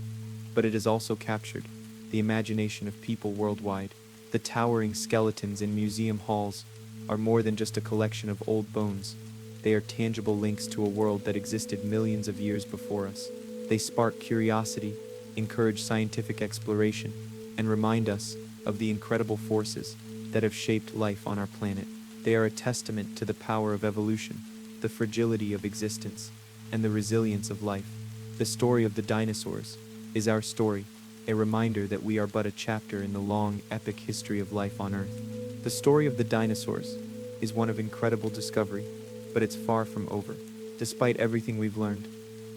[SPEAKER 1] but it has also captured the imagination of people worldwide. The towering skeletons in museum halls are more than just a collection of old bones. They are tangible links to a world that existed millions of years before us. They spark curiosity, encourage scientific exploration, and remind us of the incredible forces that have shaped life on our planet. They are a testament to the power of evolution, the fragility of existence, and the resilience of life. The story of the dinosaurs is our story, a reminder that we are but a chapter in the long, epic history of life on Earth. The story of the dinosaurs is one of incredible discovery, but it's far from over. Despite everything we've learned,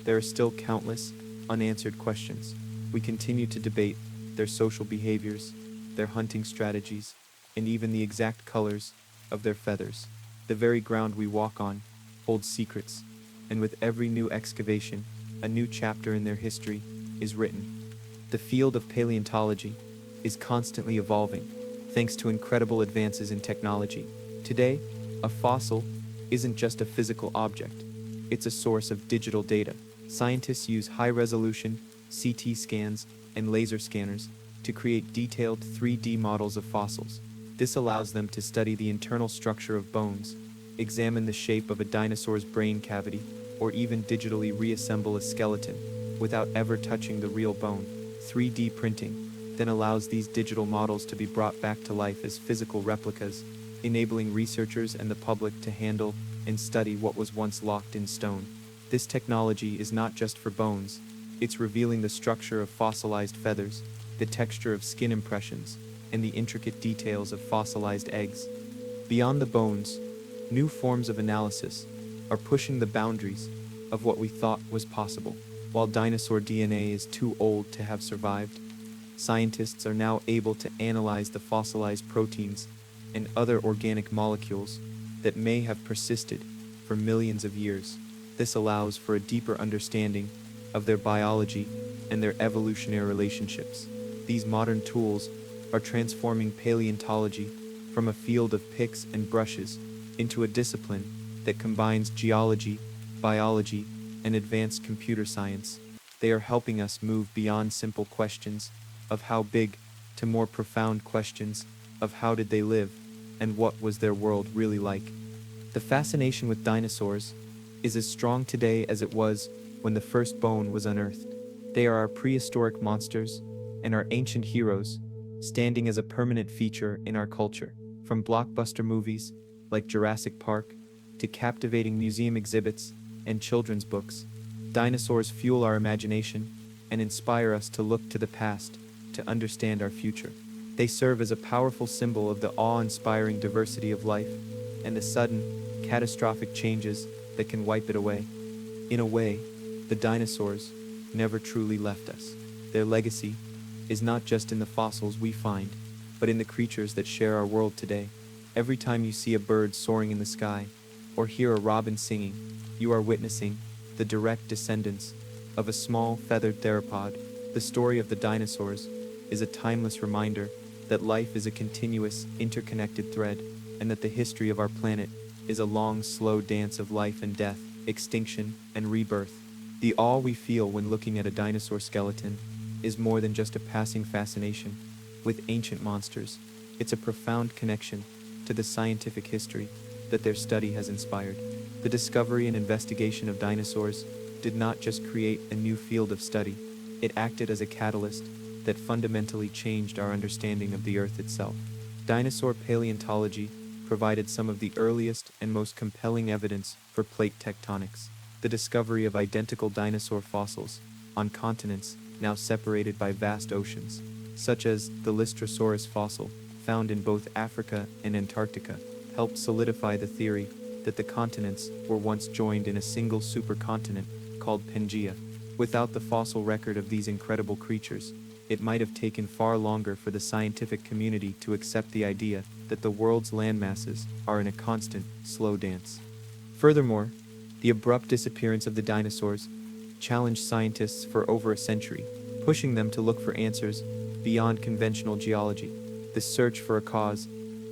[SPEAKER 1] there are still countless unanswered questions. We continue to debate their social behaviors, their hunting strategies, and even the exact colors of their feathers. The very ground we walk on holds secrets, and with every new excavation, a new chapter in their history is written. The field of paleontology is constantly evolving, thanks to incredible advances in technology. Today, a fossil isn't just a physical object, it's a source of digital data. Scientists use high-resolution CT scans and laser scanners to create detailed 3D models of fossils. This allows them to study the internal structure of bones, examine the shape of a dinosaur's brain cavity, or even digitally reassemble a skeleton without ever touching the real bone. 3D printing then allows these digital models to be brought back to life as physical replicas, enabling researchers and the public to handle and study what was once locked in stone. This technology is not just for bones, it's revealing the structure of fossilized feathers, the texture of skin impressions, and the intricate details of fossilized eggs. Beyond the bones, new forms of analysis are pushing the boundaries of what we thought was possible. While dinosaur DNA is too old to have survived, scientists are now able to analyze the fossilized proteins and other organic molecules that may have persisted for millions of years. This allows for a deeper understanding of their biology and their evolutionary relationships. These modern tools are transforming paleontology from a field of picks and brushes into a discipline that combines geology, biology, and advanced computer science. They are helping us move beyond simple questions of how big to more profound questions of how did they live and what was their world really like. The fascination with dinosaurs is as strong today as it was when the first bone was unearthed. They are our prehistoric monsters and our ancient heroes, standing as a permanent feature in our culture. From blockbuster movies like Jurassic Park to captivating museum exhibits and children's books, dinosaurs fuel our imagination and inspire us to look to the past to understand our future. They serve as a powerful symbol of the awe-inspiring diversity of life and the sudden, catastrophic changes that can wipe it away. In a way, the dinosaurs never truly left us. Their legacy is not just in the fossils we find, but in the creatures that share our world today. Every time you see a bird soaring in the sky or hear a robin singing, you are witnessing the direct descendants of a small feathered theropod. The story of the dinosaurs is a timeless reminder that life is a continuous, interconnected thread, and that the history of our planet is a long, slow dance of life and death, extinction and rebirth. The awe we feel when looking at a dinosaur skeleton is more than just a passing fascination with ancient monsters. It's a profound connection to the scientific history that their study has inspired. The discovery and investigation of dinosaurs did not just create a new field of study, it acted as a catalyst that fundamentally changed our understanding of the Earth itself. Dinosaur paleontology provided some of the earliest and most compelling evidence for plate tectonics. The discovery of identical dinosaur fossils on continents now separated by vast oceans, such as the Lystrosaurus fossil found in both Africa and Antarctica, helped solidify the theory that the continents were once joined in a single supercontinent called Pangaea. Without the fossil record of these incredible creatures, it might have taken far longer for the scientific community to accept the idea that the world's landmasses are in a constant, slow dance. Furthermore, the abrupt disappearance of the dinosaurs challenged scientists for over a century, pushing them to look for answers beyond conventional geology. This search for a cause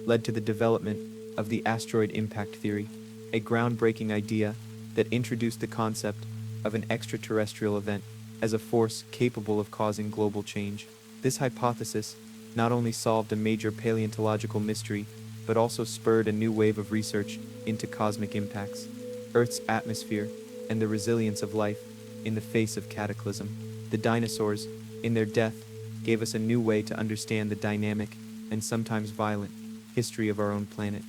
[SPEAKER 1] led to the development of the asteroid impact theory, a groundbreaking idea that introduced the concept of an extraterrestrial event as a force capable of causing global change. This hypothesis not only solved a major paleontological mystery, but also spurred a new wave of research into cosmic impacts, Earth's atmosphere, and the resilience of life in the face of cataclysm. The dinosaurs, in their death, gave us a new way to understand the dynamic and sometimes violent history of our own planet.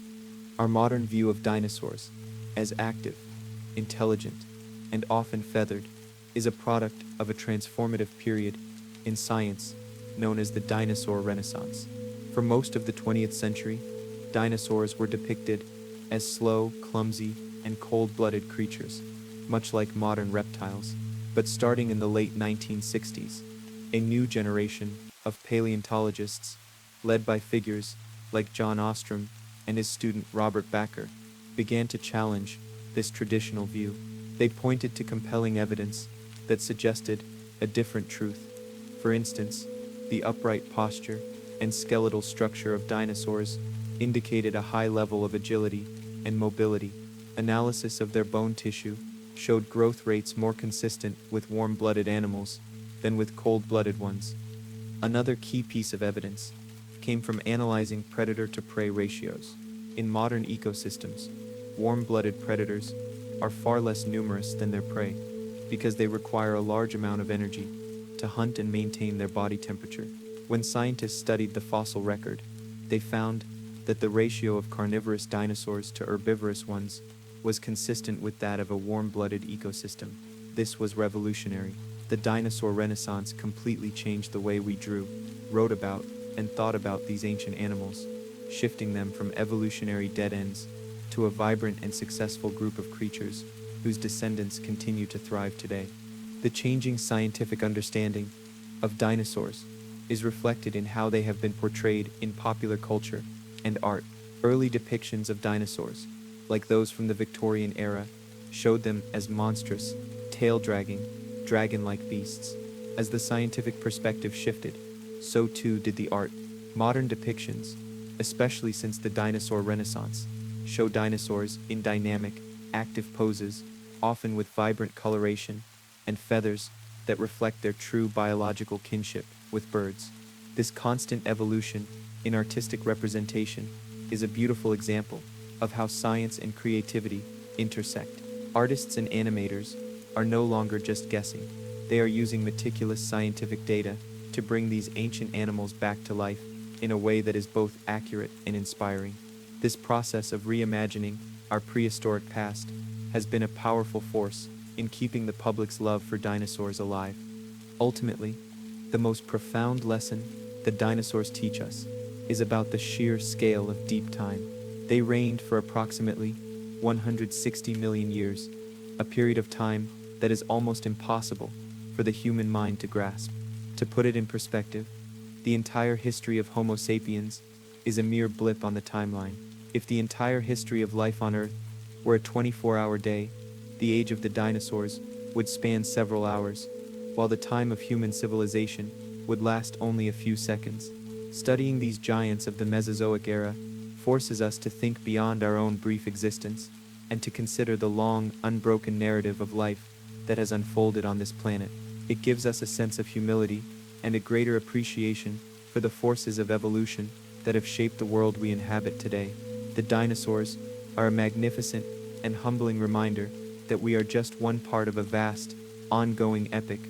[SPEAKER 1] Our modern view of dinosaurs as active, intelligent, and often feathered is a product of a transformative period in science known as the dinosaur renaissance. For most of the 20th century, dinosaurs were depicted as slow, clumsy, and cold-blooded creatures, much like modern reptiles. But starting in the late 1960s, a new generation of paleontologists, led by figures like John Ostrom and his student Robert Bakker, began to challenge this traditional view. They pointed to compelling evidence that suggested a different truth. For instance, the upright posture and skeletal structure of dinosaurs indicated a high level of agility and mobility. Analysis of their bone tissue showed growth rates more consistent with warm-blooded animals than with cold-blooded ones. Another key piece of evidence came from analyzing predator-to-prey ratios. In modern ecosystems, warm-blooded predators are far less numerous than their prey because they require a large amount of energy to hunt and maintain their body temperature. When scientists studied the fossil record, they found that the ratio of carnivorous dinosaurs to herbivorous ones was consistent with that of a warm-blooded ecosystem. This was revolutionary. The dinosaur renaissance completely changed the way we drew, wrote about, and thought about these ancient animals, shifting them from evolutionary dead ends to a vibrant and successful group of creatures whose descendants continue to thrive today. The changing scientific understanding of dinosaurs is reflected in how they have been portrayed in popular culture and art. Early depictions of dinosaurs, like those from the Victorian era, showed them as monstrous, tail-dragging, dragon-like beasts. As the scientific perspective shifted, so too did the art. Modern depictions, especially since the dinosaur renaissance, show dinosaurs in dynamic, active poses, often with vibrant coloration and feathers that reflect their true biological kinship with birds. This constant evolution in artistic representation is a beautiful example of how science and creativity intersect. Artists and animators are no longer just guessing. They are using meticulous scientific data to bring these ancient animals back to life in a way that is both accurate and inspiring. This process of reimagining our prehistoric past has been a powerful force in keeping the public's love for dinosaurs alive. Ultimately, the most profound lesson the dinosaurs teach us is about the sheer scale of deep time. They reigned for approximately 160 million years, a period of time that is almost impossible for the human mind to grasp. To put it in perspective, the entire history of Homo sapiens is a mere blip on the timeline. If the entire history of life on Earth were a 24-hour day, the age of the dinosaurs would span several hours, while the time of human civilization would last only a few seconds. Studying these giants of the Mesozoic era forces us to think beyond our own brief existence and to consider the long, unbroken narrative of life that has unfolded on this planet. It gives us a sense of humility and a greater appreciation for the forces of evolution that have shaped the world we inhabit today. The dinosaurs are a magnificent and humbling reminder that we are just one part of a vast, ongoing epic,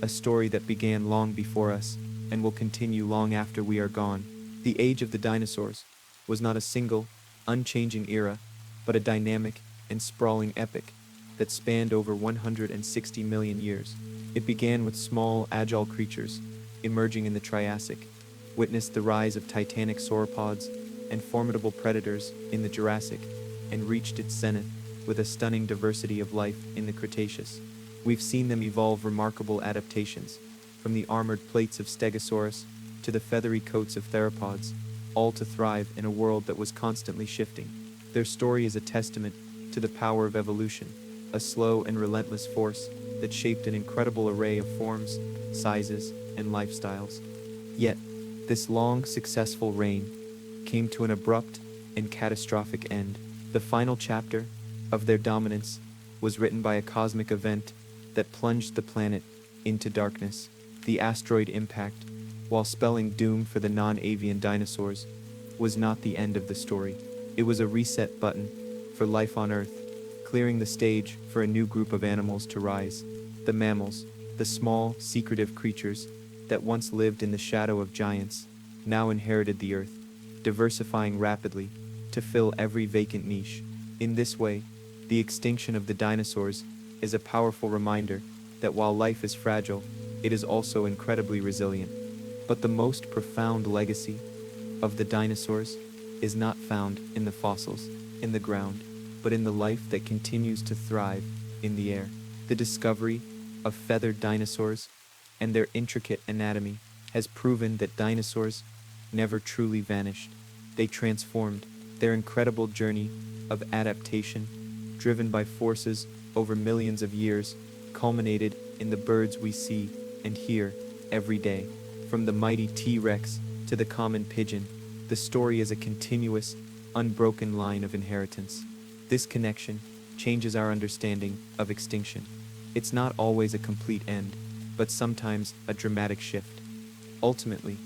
[SPEAKER 1] a story that began long before us and will continue long after we are gone. The age of the dinosaurs was not a single, unchanging era, but a dynamic and sprawling epic that spanned over 160 million years. It began with small, agile creatures emerging in the Triassic, witnessed the rise of titanic sauropods and formidable predators in the Jurassic, and reached its zenith with a stunning diversity of life in the Cretaceous. We've seen them evolve remarkable adaptations, from the armored plates of Stegosaurus to the feathery coats of theropods, all to thrive in a world that was constantly shifting. Their story is a testament to the power of evolution, a slow and relentless force that shaped an incredible array of forms, sizes, and lifestyles. Yet, this long, successful reign came to an abrupt and catastrophic end. The final chapter of their dominance was written by a cosmic event that plunged the planet into darkness. The asteroid impact, while spelling doom for the non-avian dinosaurs, was not the end of the story. It was a reset button for life on Earth, clearing the stage for a new group of animals to rise. The mammals, the small, secretive creatures that once lived in the shadow of giants, now inherited the Earth, diversifying rapidly to fill every vacant niche. In this way, the extinction of the dinosaurs is a powerful reminder that while life is fragile, it is also incredibly resilient. But the most profound legacy of the dinosaurs is not found in the fossils, in the ground, but in the life that continues to thrive in the air. The discovery of feathered dinosaurs and their intricate anatomy has proven that dinosaurs never truly vanished. They transformed. Their incredible journey of adaptation, driven by forces over millions of years, culminated in the birds we see and hear every day. From the mighty T-Rex to the common pigeon, the story is a continuous, unbroken line of inheritance. This connection changes our understanding of extinction. It's not always a complete end, but sometimes a dramatic shift. Ultimately,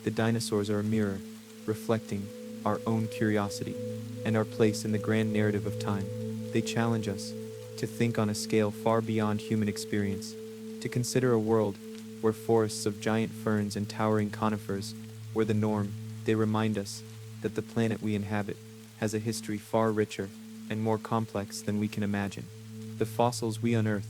[SPEAKER 1] the dinosaurs are a mirror, reflecting our own curiosity and our place in the grand narrative of time. They challenge us to think on a scale far beyond human experience, to consider a world where forests of giant ferns and towering conifers were the norm, they remind us that the planet we inhabit has a history far richer and more complex than we can imagine. The fossils we unearth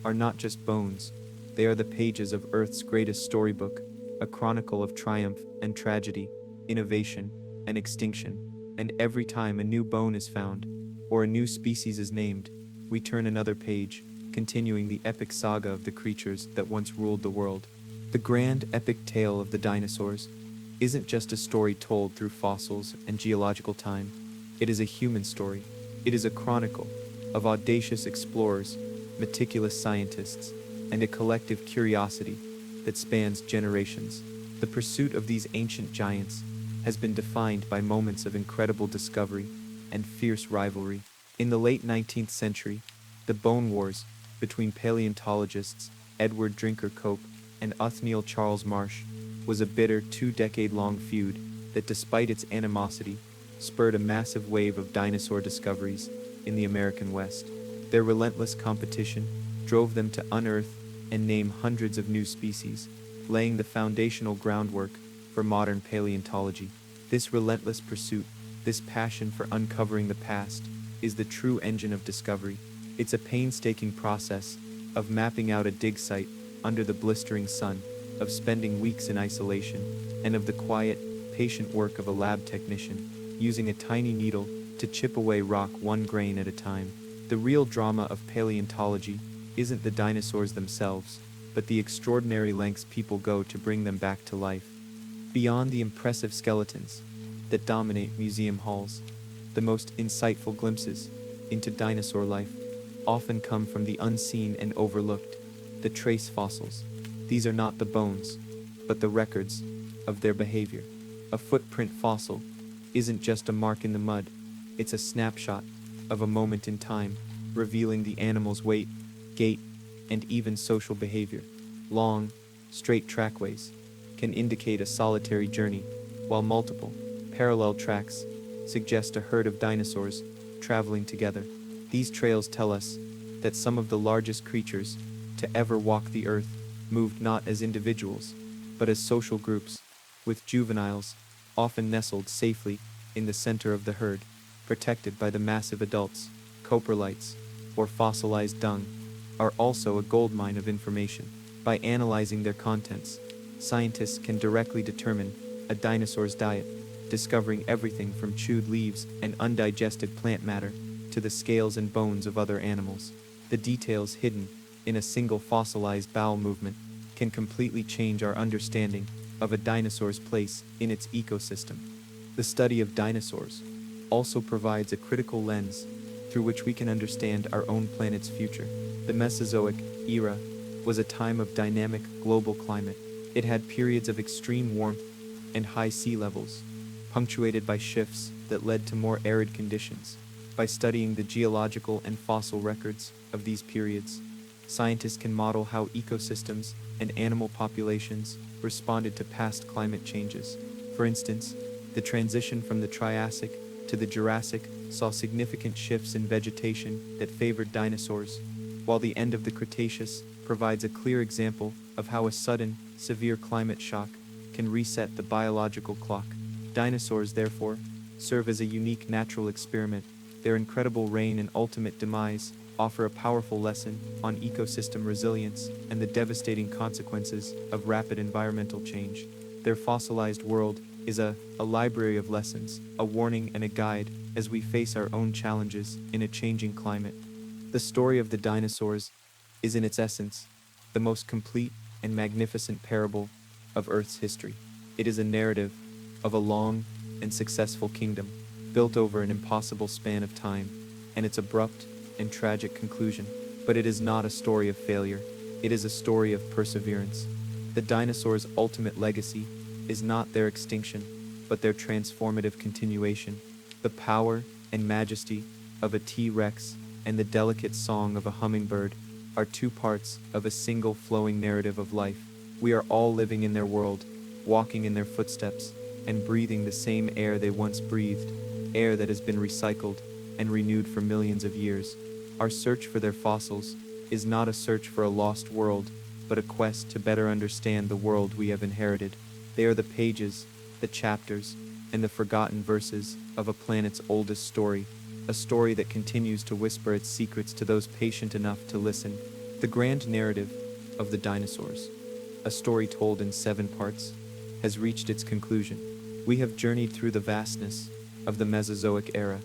[SPEAKER 1] are not just bones, they are the pages of Earth's greatest storybook, a chronicle of triumph and tragedy, innovation and extinction. And every time a new bone is found, or a new species is named, we turn another page, continuing the epic saga of the creatures that once ruled the world. The grand epic tale of the dinosaurs isn't just a story told through fossils and geological time. It is a human story. It is a chronicle of audacious explorers, meticulous scientists, and a collective curiosity that spans generations. The pursuit of these ancient giants has been defined by moments of incredible discovery and fierce rivalry. In the late 19th century, the bone wars between paleontologists Edward Drinker Cope and Othniel Charles Marsh was a bitter 2-decade-long feud that, despite its animosity, spurred a massive wave of dinosaur discoveries in the American West. Their relentless competition drove them to unearth and name hundreds of new species, laying the foundational groundwork for modern paleontology. This relentless pursuit, this passion for uncovering the past, is the true engine of discovery. It's a painstaking process of mapping out a dig site under the blistering sun, of spending weeks in isolation, and of the quiet, patient work of a lab technician, using a tiny needle to chip away rock one grain at a time. The real drama of paleontology isn't the dinosaurs themselves, but the extraordinary lengths people go to bring them back to life. Beyond the impressive skeletons that dominate museum halls, the most insightful glimpses into dinosaur life often come from the unseen and overlooked, the trace fossils. These are not the bones, but the records of their behavior. A footprint fossil isn't just a mark in the mud, it's a snapshot of a moment in time, revealing the animal's weight, gait, and even social behavior. Long, straight trackways can indicate a solitary journey, while multiple, parallel tracks suggest a herd of dinosaurs traveling together. These trails tell us that some of the largest creatures to ever walk the earth moved not as individuals, but as social groups, with juveniles often nestled safely in the center of the herd, protected by the massive adults. Coprolites, or fossilized dung, are also a goldmine of information. By analyzing their contents, scientists can directly determine a dinosaur's diet, discovering everything from chewed leaves and undigested plant matter to the scales and bones of other animals. The details hidden in a single fossilized bowel movement can completely change our understanding of a dinosaur's place in its ecosystem. The study of dinosaurs also provides a critical lens through which we can understand our own planet's future. The Mesozoic era was a time of dynamic global climate. It had periods of extreme warmth and high sea levels, punctuated by shifts that led to more arid conditions. By studying the geological and fossil records of these periods, scientists can model how ecosystems and animal populations responded to past climate changes. For instance, the transition from the Triassic to the Jurassic saw significant shifts in vegetation that favored dinosaurs, while the end of the Cretaceous provides a clear example of how a sudden, severe climate shock can reset the biological clock. Dinosaurs, therefore, serve as a unique natural experiment. Their incredible reign and ultimate demise offer a powerful lesson on ecosystem resilience and the devastating consequences of rapid environmental change. Their fossilized world is a library of lessons, a warning and a guide as we face our own challenges in a changing climate. The story of the dinosaurs is in its essence the most complete and magnificent parable of Earth's history. It is a narrative of a long and successful kingdom built over an impossible span of time, and its abrupt and tragic conclusion. But it is not a story of failure, it is a story of perseverance. The dinosaurs' ultimate legacy is not their extinction, but their transformative continuation. The power and majesty of a T-Rex and the delicate song of a hummingbird are two parts of a single flowing narrative of life. We are all living in their world, walking in their footsteps, and breathing the same air they once breathed, air that has been recycled and renewed for millions of years. Our search for their fossils is not a search for a lost world, but a quest to better understand the world we have inherited. They are the pages, the chapters, and the forgotten verses of a planet's oldest story, a story that continues to whisper its secrets to those patient enough to listen. The grand narrative of the dinosaurs, a story told in 7 parts, has reached its conclusion. We have journeyed through the vastness of the Mesozoic era,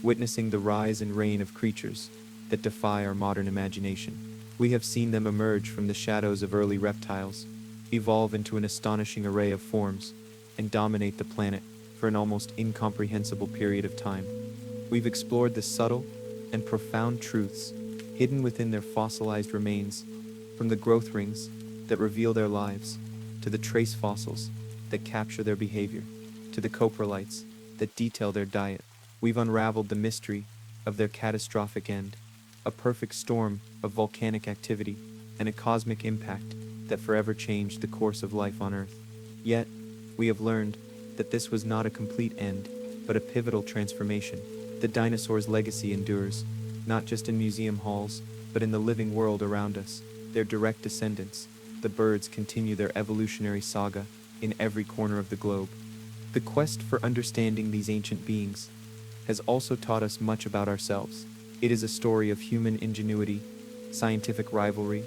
[SPEAKER 1] witnessing the rise and reign of creatures that defy our modern imagination. We have seen them emerge from the shadows of early reptiles, evolve into an astonishing array of forms, and dominate the planet for an almost incomprehensible period of time. We've explored the subtle and profound truths hidden within their fossilized remains, from the growth rings that reveal their lives, to the trace fossils that capture their behavior, to the coprolites that detail their diet. We've unraveled the mystery of their catastrophic end, a perfect storm of volcanic activity and a cosmic impact that forever changed the course of life on Earth. Yet, we have learned that this was not a complete end, but a pivotal transformation. The dinosaurs' legacy endures, not just in museum halls, but in the living world around us. Their direct descendants, the birds, continue their evolutionary saga in every corner of the globe. The quest for understanding these ancient beings has also taught us much about ourselves. It is a story of human ingenuity, scientific rivalry,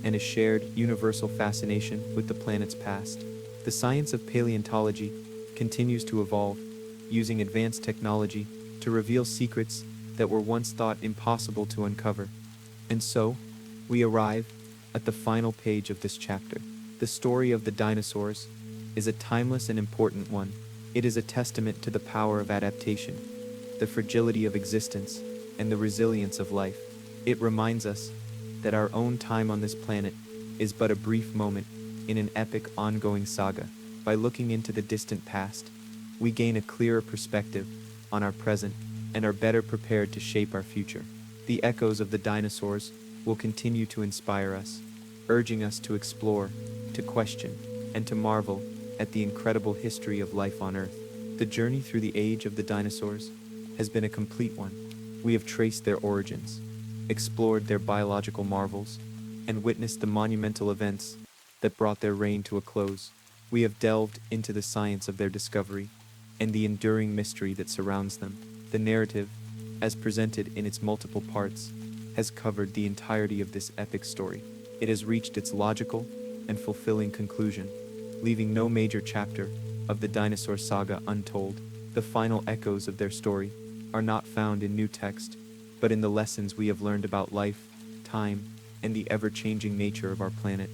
[SPEAKER 1] and a shared, universal fascination with the planet's past. The science of paleontology continues to evolve, using advanced technology to reveal secrets that were once thought impossible to uncover. And so, we arrive at the final page of this chapter. The story of the dinosaurs is a timeless and important one. It is a testament to the power of adaptation, the fragility of existence, and the resilience of life. It reminds us that our own time on this planet is but a brief moment in an epic ongoing saga. By looking into the distant past, we gain a clearer perspective on our present and are better prepared to shape our future. The echoes of the dinosaurs will continue to inspire us, urging us to explore, to question, and to marvel at the incredible history of life on Earth. The journey through the age of the dinosaurs has been a complete one. We have traced their origins, explored their biological marvels, and witnessed the monumental events that brought their reign to a close. We have delved into the science of their discovery and the enduring mystery that surrounds them. The narrative, as presented in its multiple parts, has covered the entirety of this epic story. It has reached its logical and fulfilling conclusion, leaving no major chapter of the dinosaur saga untold. The final echoes of their story are not found in new text, but in the lessons we have learned about life, time, and the ever-changing nature of our planet.